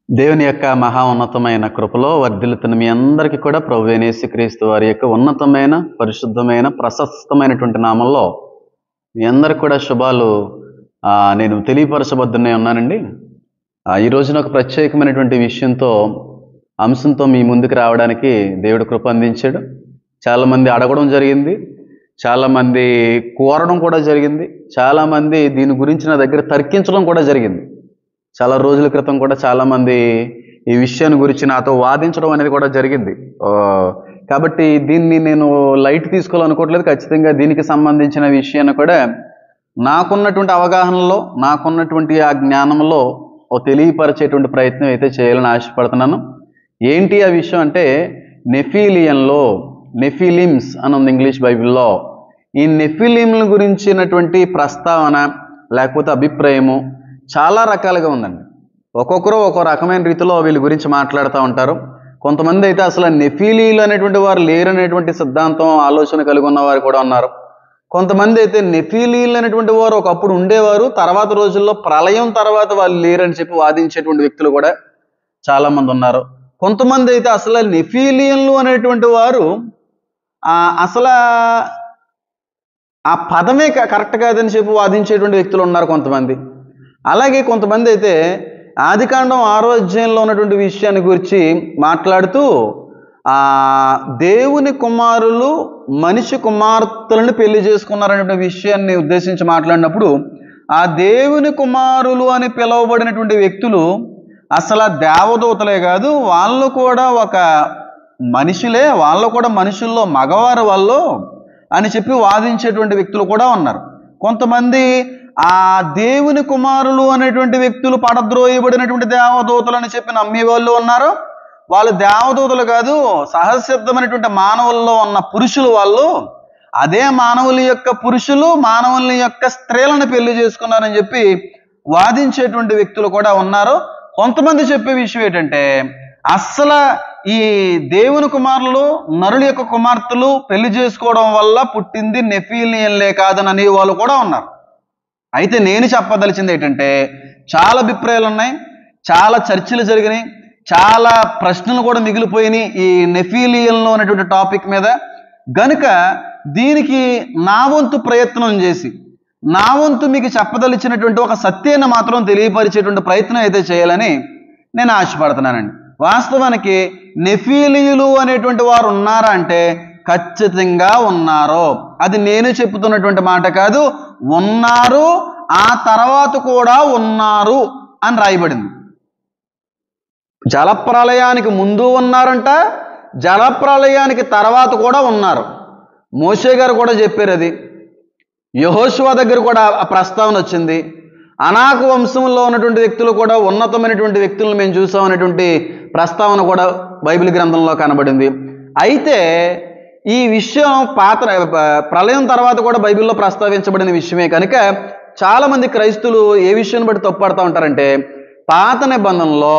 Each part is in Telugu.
దేవుని యొక్క మహా ఉన్నతమైన కృపలో వర్ధిల్లుతున్న మీ అందరికీ కూడా ప్రభువైన యేసుక్రీస్తు వారి యొక్క ఉన్నతమైన పరిశుద్ధమైన ప్రశస్తమైనటువంటి నామంలో మీ అందరికి కూడా శుభాలు నేను తెలియపరచబద్దునే ఉన్నానండి. ఈ రోజున ఒక ప్రత్యేకమైనటువంటి అంశంతో మీ ముందుకు రావడానికి దేవుడు కృప అందించాడు. చాలామంది అడగడం జరిగింది, చాలామంది కోరడం కూడా జరిగింది, చాలామంది దీని గురించి నా దగ్గర తర్కించడం కూడా జరిగింది. చాలా రోజుల క్రితం కూడా చాలామంది ఈ విషయాన్ని గురించి నాతో వాదించడం అనేది కూడా జరిగింది. కాబట్టి దీన్ని నేను లైట్ తీసుకోవాలనుకోవట్లేదు. ఖచ్చితంగా దీనికి సంబంధించిన విషయాన్ని కూడా నాకున్నటువంటి అవగాహనలో, నాకున్నటువంటి ఆ జ్ఞానంలో తెలియపరిచేటువంటి ప్రయత్నం అయితే చేయాలని ఆశపడుతున్నాను. ఏంటి ఆ విషయం అంటే, నెఫిలిమ్స్ అని ఉంది ఇంగ్లీష్ బైబిల్లో. ఈ నెఫిలింల గురించినటువంటి ప్రస్తావన లేకపోతే అభిప్రాయము చాలా రకాలుగా ఉందండి. ఒక్కొక్కరు ఒక్కో రకమైన రీతిలో వీళ్ళ గురించి మాట్లాడుతూ ఉంటారు. కొంతమంది అయితే అసలు నెఫీలీలు అనేటువంటి వారు లేరనేటువంటి సిద్ధాంతం, ఆలోచన కలిగి ఉన్నవారు కూడా ఉన్నారు. కొంతమంది అయితే నెఫీలీలు అనేటువంటి వారు ఒకప్పుడు ఉండేవారు, తర్వాత రోజుల్లో ప్రళయం తర్వాత వాళ్ళు లేరని చెప్పి వాదించేటువంటి వ్యక్తులు కూడా చాలామంది ఉన్నారు. కొంతమంది అయితే అసలు నెఫీలియన్లు అనేటువంటి వారు అసలు ఆ పదమే కరెక్ట్ కాదని చెప్పి వాదించేటువంటి వ్యక్తులు ఉన్నారు కొంతమంది. అలాగే కొంతమంది అయితే ఆదికాండం 6వ అధ్యాయంలో ఉన్నటువంటి విషయాన్ని గురించి మాట్లాడుతూ దేవుని కుమారులు మనిషి కుమార్తెలను పెళ్లి చేసుకున్నారనే విషయాన్ని ఉద్దేశించి మాట్లాడినప్పుడు, ఆ దేవుని కుమారులు అని పిలువబడినటువంటి వ్యక్తులు అసలు దేవదూతలే కాదు, వాళ్ళు కూడా ఒక మనుషులే, వాళ్ళు కూడా మనుషుల్లో మగవారు వాళ్ళు అని చెప్పి వాదించేటువంటి వ్యక్తులు కూడా ఉన్నారు. కొంతమంది ఆ దేవుని కుమారులు అనేటువంటి వ్యక్తులు పడద్రోయబడినటువంటి దేవదూతలు అని చెప్పి నమ్మే వాళ్ళు ఉన్నారు. వాళ్ళు దేవదూతలు కాదు, సహజసిద్ధమైనటువంటి మానవుల్లో ఉన్న పురుషులు. వాళ్ళు అదే మానవుల యొక్క పురుషులు మానవుల యొక్క స్త్రీలను పెళ్లి చేసుకున్నారని చెప్పి వాదించేటువంటి వ్యక్తులు కూడా ఉన్నారు. కొంతమంది చెప్పే విషయం ఏంటంటే, అస్సలు ఈ దేవుని కుమారులు నరుల యొక్క కుమార్తెలు పెళ్లి చేసుకోవడం వల్ల పుట్టింది నెఫీలియన్లే కాదని అనే వాళ్ళు కూడా ఉన్నారు. అయితే నేను చెప్పదలిచింది ఏంటంటే, చాలా అభిప్రాయాలు ఉన్నాయి, చాలా చర్చలు జరిగినాయి, చాలా ప్రశ్నలు కూడా మిగిలిపోయినాయి ఈ నెఫీలియన్లు అనేటువంటి టాపిక్ మీద. గనుక దీనికి నా వంతు ప్రయత్నం చేసి, నా వంతు మీకు చెప్పదలిచినటువంటి ఒక సత్యాన్ని మాత్రం తెలియపరిచేటువంటి ప్రయత్నం అయితే చేయాలని నేను ఆశపడుతున్నానండి. వాస్తవానికి నెఫీలీయులు అనేటువంటి వారు ఉన్నారా అంటే ఖచ్చితంగా ఉన్నారు. అది నేను చెప్తున్నటువంటి మాట కాదు, ఉన్నారు, ఆ తర్వాత కూడా ఉన్నారు అని రాయబడింది. జలప్రళయానికి ముందు ఉన్నారంట, జలప్రళయానికి తర్వాత కూడా ఉన్నారు. మోషే గారు కూడా చెప్పారు. అది యెహోషువ దగ్గర కూడా ఆ ప్రస్తావన వచ్చింది. అనాకు వంశంలో ఉన్నటువంటి వ్యక్తులు కూడా ఉన్నతమైనటువంటి వ్యక్తులను మేము చూసామనేటువంటి ప్రస్తావన కూడా బైబిల్ గ్రంథంలో కనబడింది. అయితే ఈ విషయం ప్రళయం తర్వాత కూడా బైబిల్లో ప్రస్తావించబడిన విషయమే. కనుక చాలామంది క్రైస్తువులు ఏ విషయాన్ని బట్టి తప్పుపడతా ఉంటారంటే, పాత నిబంధనలో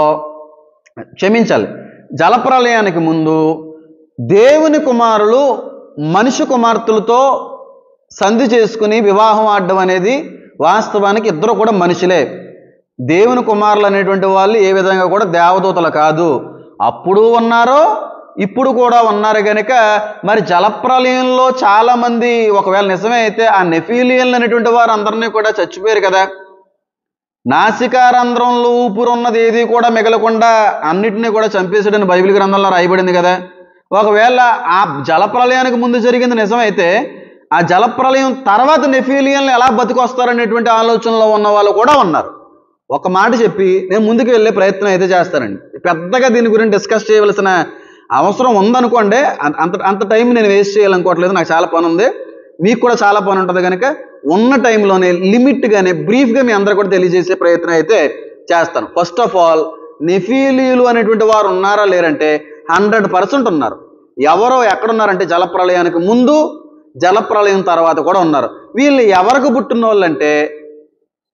జలప్రళయానికి ముందు దేవుని కుమారులు మనిషి కుమార్తెలతో సంధి చేసుకుని వివాహం ఆడడం అనేది వాస్తవానికి ఇద్దరు కూడా మనుషులే. దేవుని కుమారులు అనేటువంటి వాళ్ళు ఏ విధంగా కూడా దేవదూతలు కాదు. అప్పుడు ఉన్నారో ఇప్పుడు కూడా ఉన్నారు. కనుక మరి జలప్రలయంలో చాలామంది ఒకవేళ నిజమే అయితే ఆ నెఫీలియన్లు అనేటువంటి వారు అందరినీ కూడా చచ్చిపోయారు కదా. నాసికారంధ్రంలో ఊపిరున్నది ఏది కూడా మిగలకుండా అన్నిటినీ కూడా చంపేసాడని బైబిల్ గ్రంథంలో రాయబడింది కదా. ఒకవేళ ఆ జలప్రలయానికి ముందు జరిగింది నిజమైతే, ఆ జలప్రలయం తర్వాత నెఫీలియన్లు ఎలా బతికొస్తారనేటువంటి ఆలోచనలో ఉన్న వాళ్ళు కూడా ఉన్నారు. ఒక మాట చెప్పి నేను ముందుకు వెళ్ళే ప్రయత్నం అయితే చేస్తానండి. పెద్దగా దీని గురించి డిస్కస్ చేయవలసిన అవసరం ఉందనుకోండి, అంత టైం నేను వేస్ట్ చేయాలనుకోవట్లేదు. నాకు చాలా పని ఉంది, మీకు కూడా చాలా పని ఉంటుంది. కనుక ఉన్న టైంలోనే లిమిట్గానే బ్రీఫ్గా మీ అందరూ కూడా తెలియజేసే ప్రయత్నం అయితే చేస్తాను. ఫస్ట్ ఆఫ్ ఆల్, నెఫీలీలు అనేటువంటి వారు ఉన్నారా లేరంటే 100% ఉన్నారు. ఎవరో ఎక్కడున్నారంటే జలప్రళయానికి ముందు, జలప్రళయం తర్వాత కూడా ఉన్నారు. వీళ్ళు ఎవరికి పుట్టిన వాళ్ళంటే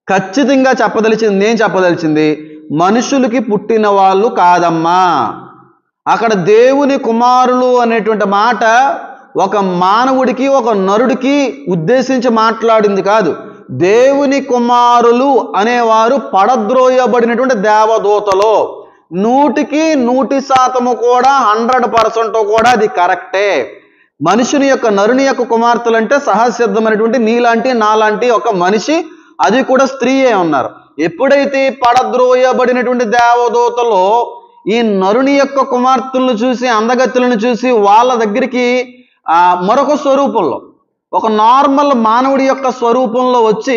ఖచ్చితంగా నేను చెప్పదలిచింది మనుషులకి పుట్టిన వాళ్ళు కాదమ్మా. అక్కడ దేవుని కుమారులు అనేటువంటి మాట ఒక మానవుడికి, ఒక నరుడికి ఉద్దేశించి మాట్లాడింది కాదు. దేవుని కుమారులు అనేవారు పడద్రోయబడినటువంటి దేవదూతలు. 100% కూడా 100% కూడా అది కరెక్టే. మనుషుని యొక్క నరుని యొక్క కుమార్తెలు అంటే సహసిద్ధమైనటువంటి నీలాంటి నాలాంటి ఒక మనిషి, అది కూడా స్త్రీయే ఉన్నారు. ఎప్పుడైతే పడద్రోయబడినటువంటి దేవదూతలు ఈ నరుని యొక్క కుమార్తెలను చూసి, అందగత్తులను చూసి వాళ్ళ దగ్గరికి మరొక స్వరూపంలో, ఒక నార్మల్ మానవుడి యొక్క స్వరూపంలో వచ్చి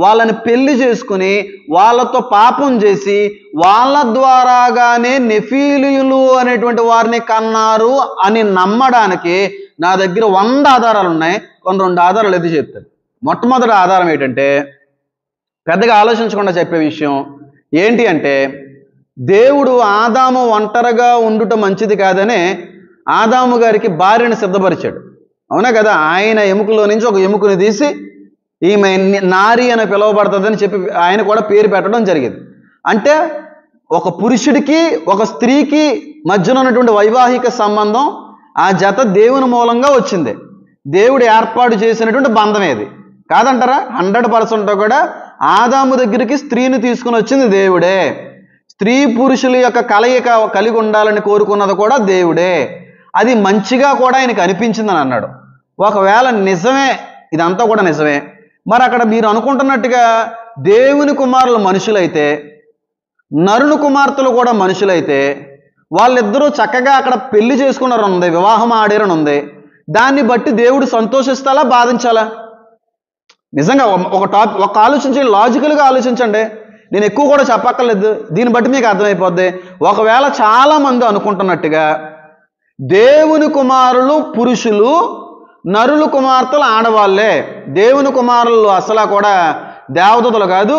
వాళ్ళని పెళ్లి చేసుకుని వాళ్ళతో పాపం చేసి వాళ్ళ ద్వారాగానే నెఫీలీయులు అనేటువంటి వారిని కన్నారు అని నమ్మడానికి నా దగ్గర 100 ఆధారాలు ఉన్నాయి. కొన్ని 2 ఆధారాలు ఎత్తి చెప్తాను. మొట్టమొదటి ఆధారం ఏంటంటే, పెద్దగా ఆలోచించకుండా చెప్పే విషయం ఏంటి అంటే, దేవుడు ఆదాము ఒంటరిగా ఉండుట మంచిది కాదనే ఆదాము గారికి భార్యను సిద్ధపరిచాడు. అవునా కదా? ఆయన ఎముకలో నుంచి ఒక ఎముకని తీసి ఈమె నారి అని పిలువబడుతుందని చెప్పి ఆయన కూడా పేరు పెట్టడం జరిగింది. అంటే ఒక పురుషుడికి ఒక స్త్రీకి మధ్యన ఉన్నటువంటి వైవాహిక సంబంధం, ఆ జత దేవుని మూలంగా వచ్చింది. దేవుడు ఏర్పాటు చేసినటువంటి బంధం ఏది కాదంటారా? 100% కూడా ఆదాము దగ్గరికి స్త్రీని తీసుకుని వచ్చింది దేవుడే. స్త్రీ పురుషుల యొక్క కలయిక కలిగి ఉండాలని కోరుకున్నది కూడా దేవుడే. అది మంచిగా కూడా ఆయనకు అనిపించిందని అన్నాడు. ఒకవేళ నిజమే, ఇదంతా కూడా నిజమే, మరి అక్కడ మీరు అనుకుంటున్నట్టుగా దేవుని కుమారులు మనుషులైతే, నరుని కుమార్తెలు కూడా మనుషులైతే, వాళ్ళిద్దరూ చక్కగా అక్కడ పెళ్లి చేసుకున్నారని ఉంది, వివాహం ఆడారని ఉంది. దాన్ని బట్టి దేవుడు సంతోషిస్తాలా, బాధించాలా? నిజంగా ఒక ఆలోచించండి, లాజికల్గా ఆలోచించండి. నేను ఎక్కువ కూడా చెప్పక్కర్లేదు, దీన్ని బట్టి మీకు అర్థమైపోద్ది. ఒకవేళ చాలామంది అనుకుంటున్నట్టుగా దేవుని కుమారులు పురుషులు, నరుల కుమార్తెలు ఆడవాళ్ళే, దేవుని కుమారులు అసలు కూడా దేవదూతలు కాదు,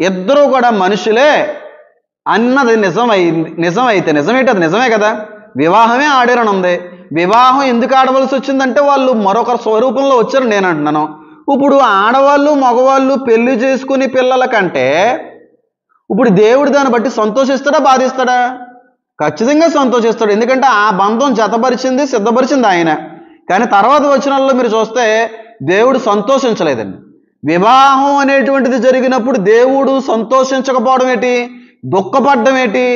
ఇద్దరూ కూడా మనుషులే అన్నది నిజమైతే నిజమేంటి? అది నిజమే కదా. వివాహమే ఆడారని ఉంది. వివాహం ఎందుకు ఆడవలసి వచ్చిందంటే వాళ్ళు మరొక స్వరూపంలో వచ్చారు నేను అంటున్నాను. ఇప్పుడు ఆడవాళ్ళు మగవాళ్ళు పెళ్లి చేసుకుని పిల్లల కంటే ఇప్పుడు దేవుడు దాన్ని బట్టి సంతోషిస్తాడా, బాధిస్తాడా? ఖచ్చితంగా సంతోషిస్తాడు. ఎందుకంటే ఆ బంధం జతపరిచింది, సిద్ధపరిచింది ఆయన. కానీ తర్వాత వచనాల్లో మీరు చూస్తే దేవుడు సంతోషించలేదండి. వివాహం అనేటువంటిది జరిగినప్పుడు దేవుడు సంతోషించకపోవడం ఏంటి, దుఃఖపడ్డం ఏంటి?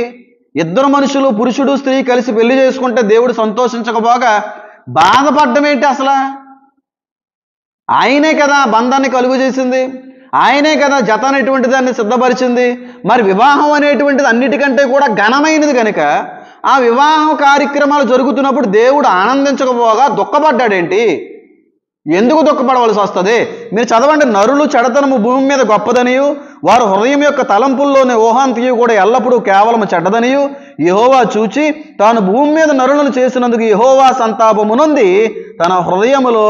ఇద్దరు మనుషులు, పురుషుడు స్త్రీ కలిసి పెళ్లి చేసుకుంటే దేవుడు సంతోషించకపోగా బాధపడ్డం ఏంటి? అసలు ఆయనే కదా బంధాన్ని కలుగు చేసింది, ఆయనే కదా జత అనేటువంటి దాన్ని సిద్ధపరిచింది. మరి వివాహం అనేటువంటిది అన్నిటికంటే కూడా ఘనమైనది కనుక ఆ వివాహ కార్యక్రమాలు జరుగుతున్నప్పుడు దేవుడు ఆనందించకపోగా దుఃఖపడ్డాడేంటి? ఎందుకు దుఃఖపడవలసి వస్తుంది? మీరు చదవండి. నరులు చెడతనము భూమి మీద గొప్పదనియు, వారు హృదయం యొక్క తలంపుల్లోని ఊహాంతియు కూడా ఎల్లప్పుడూ కేవలం చెడ్డదనియు యెహోవా చూచి తాను భూమి మీద నరులను చేసినందుకు యెహోవా సంతాపమునుంది తన హృదయములో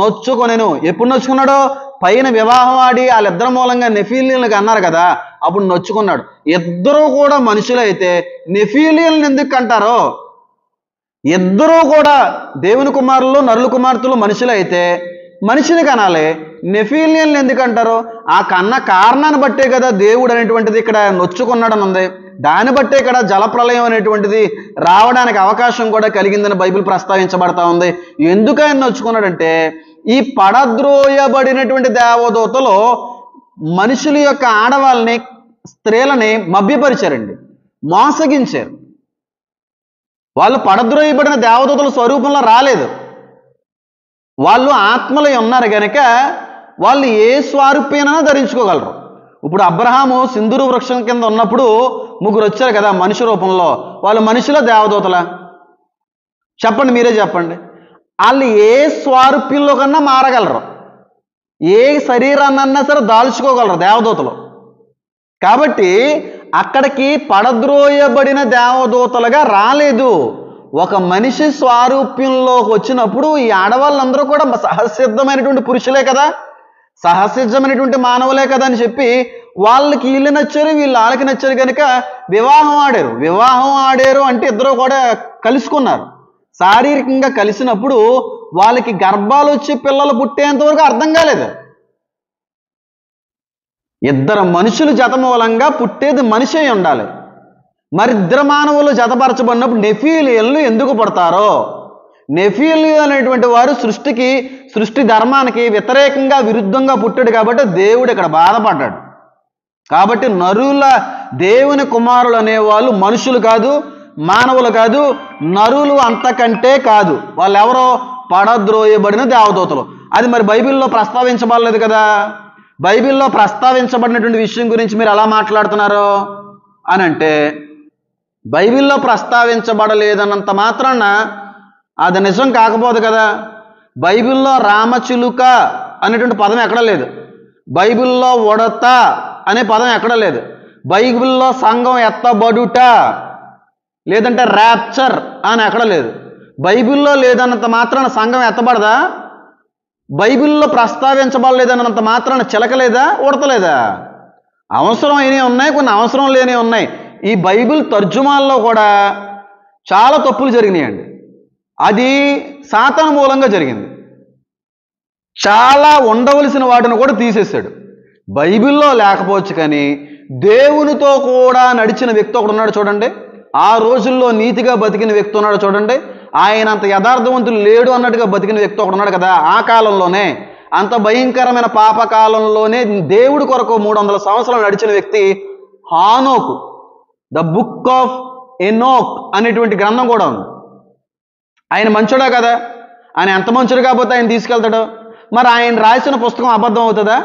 నొచ్చుకొనెను. ఎప్పుడు నొచ్చుకున్నాడో? పైన వివాహం ఆడి వాళ్ళిద్దరి మూలంగా నెఫీలీయులకు అన్నారు కదా, అప్పుడు నొచ్చుకున్నాడు. ఇద్దరూ కూడా మనుషులైతే నెఫీలీయులను ఎందుకు అంటారో? ఇద్దరూ కూడా దేవుని కుమారులు, నరుల కుమార్తెలు మనుషులైతే మనిషిని కనాలి, నెఫీలియన్లు ఎందుకు అంటారు? ఆ కన్న కారణాన్ని బట్టే కదా దేవుడు అనేటువంటిది ఇక్కడ నొచ్చుకున్నాడని ఉంది. దాన్ని బట్టే ఇక్కడ జలప్రలయం అనేటువంటిది రావడానికి అవకాశం కూడా కలిగిందని బైబిల్ ప్రస్తావించబడతా ఉంది. ఎందుకు ఆయన నొచ్చుకున్నాడంటే, ఈ పడద్రోయబడినటువంటి దేవదూతలు మనుషుల యొక్క ఆడవాళ్ళని, స్త్రీలని మభ్యపరిచారండి, మోసగించారు. వాళ్ళు పడద్రోయబడిన దేవదూతల స్వరూపంలో రాలేదు. వాళ్ళు ఆత్మలై ఉన్నారు కనుక వాళ్ళు ఏ స్వరూపేనైనా ధరించుకోగలరు. ఇప్పుడు అబ్రహాము సింధూరు వృక్షం కింద ఉన్నప్పుడు 3 వచ్చారు కదా మనిషి రూపంలో. వాళ్ళు మనుషుల దేవదూతలా? చెప్పండి, మీరే చెప్పండి. వాళ్ళు ఏ స్వరూపంలో కన్నా మారగలరు, ఏ శరీరాన్నన్నా సరే దాల్చుకోగలరు దేవదూతలు. కాబట్టి అక్కడికి పడద్రోయబడిన దేవదూతలుగా రాలేదు. ఒక మనిషి స్వారూప్యంలోకి వచ్చినప్పుడు ఈ ఆడవాళ్ళందరూ కూడా సహసిద్ధమైనటువంటి పురుషులే కదా, సహసిద్ధమైనటువంటి మానవులే కదా అని చెప్పి వాళ్ళకి వీళ్ళు నచ్చారు, వీళ్ళు వాళ్ళకి నచ్చారు కనుక వివాహం ఆడారు. వివాహం ఆడారు అంటే ఇద్దరు కూడా కలుసుకున్నారు. శారీరకంగా కలిసినప్పుడు వాళ్ళకి గర్భాలు వచ్చి పిల్లలు పుట్టేంత వరకు అర్థం కాలేదు. ఇద్దరు మనుషులు జత మూలంగా పుట్టేది మనిషి అయి ఉండాలి. మరి ఇద్దరు మానవులు జతపరచబడినప్పుడు నెఫీలియన్లు ఎందుకు పడతారో? నెఫీలియన్ అనేటువంటి వారు సృష్టి ధర్మానికి వ్యతిరేకంగా, విరుద్ధంగా పుట్టాడు కాబట్టి దేవుడు ఇక్కడ బాధపడ్డాడు. కాబట్టి దేవుని కుమారులు అనేవాళ్ళు మనుషులు కాదు, మానవులు కాదు, నరులు అంతకంటే కాదు. వాళ్ళు ఎవరో పడద్రోయబడిన దేవదూతలు. అది మరి బైబిల్లో ప్రస్తావించబడలేదు కదా. బైబిల్లో ప్రస్తావించబడినటువంటి విషయం గురించి మీరు ఎలా మాట్లాడుతున్నారు అని అంటే, బైబిల్లో ప్రస్తావించబడలేదన్నంత మాత్రాన అది నిజం కాకపోదు కదా. బైబిల్లో రామచిలుక అనేటువంటి పదం ఎక్కడ లేదు. బైబిల్లో ఉడత అనే పదం ఎక్కడ లేదు. బైబిల్లో సంఘం ఎత్తబడుట లేదంటే ర్యాప్చర్ అని ఎక్కడ లేదు. బైబిల్లో లేదన్నంత మాత్రాన సంఘం ఎత్తబడదా? బైబిల్లో ప్రస్తావించబడలేదన్నంత మాత్రాన చిలకలేదా, ఉడతలేదా? అవసరం అయినవి ఉన్నాయి, కొన్ని అవసరం లేనివి ఉన్నాయి. ఈ బైబిల్ తర్జుమాల్లో కూడా చాలా తప్పులు జరిగినాయండి. అది సాతాను మూలంగా జరిగింది. చాలా ఉండవలసిన వాటిని కూడా తీసేశాడు. బైబిల్లో లేకపోవచ్చు కానీ దేవునితో కూడా నడిచిన వ్యక్తి ఒకడు ఉన్నాడు చూడండి. ఆ రోజుల్లో నీతిగా బతికిన వ్యక్తి ఉన్నాడు చూడండి. ఆయన అంత యథార్థవంతులు లేడు అన్నట్టుగా బతికిన వ్యక్తి ఒకడు ఉన్నాడు కదా. ఆ కాలంలోనే, అంత భయంకరమైన పాపకాలంలోనే దేవుడి కొరకు 300 సంవత్సరాలు నడిచిన వ్యక్తి హానోకు. ద బుక్ ఆఫ్ ఎనోక్ అనేటువంటి గ్రంథం కూడా ఉంది. ఆయన మంచోడా కదా? ఆయన ఎంత మంచోడు కాకపోతే ఆయన తీసుకెళ్తాడు? మరి ఆయన రాసిన పుస్తకం అబద్ధం అవుతుందా?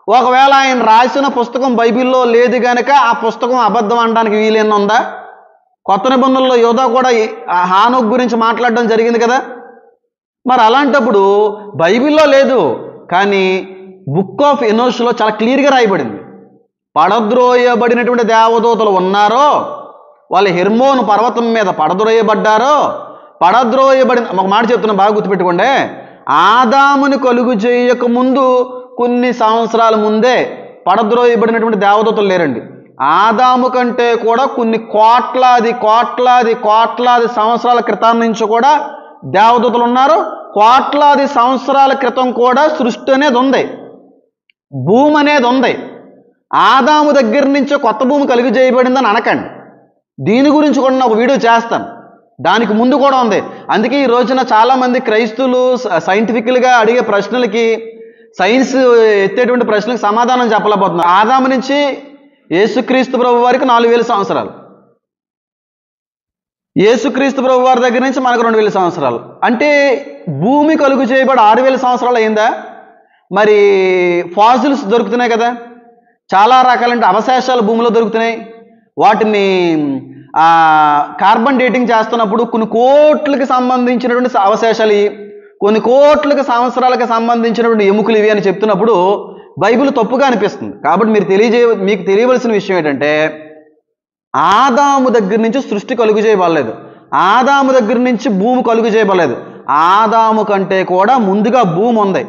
ఒకవేళ ఆయన రాసిన పుస్తకం బైబిల్లో లేదు కనుక ఆ పుస్తకం అబద్ధం అనడానికి వీలేనా ఉందా? కొత్త నిబంధనలో యోధా కూడా హానోకు గురించి మాట్లాడడం జరిగింది కదా. మరి అలాంటప్పుడు బైబిల్లో లేదు కానీ బుక్ ఆఫ్ ఎనోష్లో చాలా క్లియర్గా రాయబడింది. పడద్రోయబడినటువంటి దేవదూతలు ఉన్నారో వాళ్ళు హెర్మోను పర్వతం మీద పడద్రోయబడ్డారో, పడద్రోయబడిన ఒక మాట చెప్తున్నా, బాగా గుర్తుపెట్టుకోండి. ఆదాముని కలుగు చేయక ముందు కొన్ని సంవత్సరాల ముందే పడద్రోయబడినటువంటి దేవదూతలు లేరండి. ఆదాము కంటే కూడా కొన్ని కోట్లాది కోట్లాది కోట్లాది సంవత్సరాల క్రితం నుంచి కూడా దేవదూతలు ఉన్నారు. కోట్లాది సంవత్సరాల క్రితం కూడా సృష్టి అనేది ఉంది, భూమి అనేది ఉంది. ఆదాము దగ్గర నుంచి కొత్త భూమి కలుగు చేయబడిందని అనకండి. దీని గురించి కూడా నేను ఒక వీడియో చేస్తాను. దానికి ముందు కూడా ఉంది. అందుకే ఈ రోజున చాలామంది క్రైస్తవులు సైంటిఫికల్గా అడిగే ప్రశ్నలకి, సైన్స్ ఎత్తేటువంటి ప్రశ్నలకు సమాధానం చెప్పలేకపోతున్నారు. ఆదాము నుంచి యేసుక్రీస్తు ప్రభు వారికి 4000 సంవత్సరాలు, యేసుక్రీస్తు ప్రభు వారి దగ్గర నుంచి మనకు 2000 సంవత్సరాలు. అంటే భూమి కలుగు చేయబడి 6000 సంవత్సరాలు అయిందా? మరి ఫాసిల్స్ దొరుకుతున్నాయి కదా, చాలా రకాలంటే అవశేషాలు భూమిలో దొరుకుతున్నాయి. వాటిని కార్బన్ డేటింగ్ చేస్తున్నప్పుడు కొన్ని కోట్లకి సంబంధించినటువంటి అవశేషాలు, కొన్ని కోట్లకి సంవత్సరాలకు సంబంధించినటువంటి ఎముకలు ఇవి అని చెప్తున్నప్పుడు బైబిల్ తప్పుగా అనిపిస్తుంది. కాబట్టి మీకు తెలియవలసిన విషయం ఏంటంటే, ఆదాము దగ్గర నుంచి సృష్టి కలుగు చేయబడలేదు, ఆదాము దగ్గర నుంచి భూమి కలుగు చేయబడలేదు. ఆదాము కంటే కూడా ముందుగా భూమి ఉంది.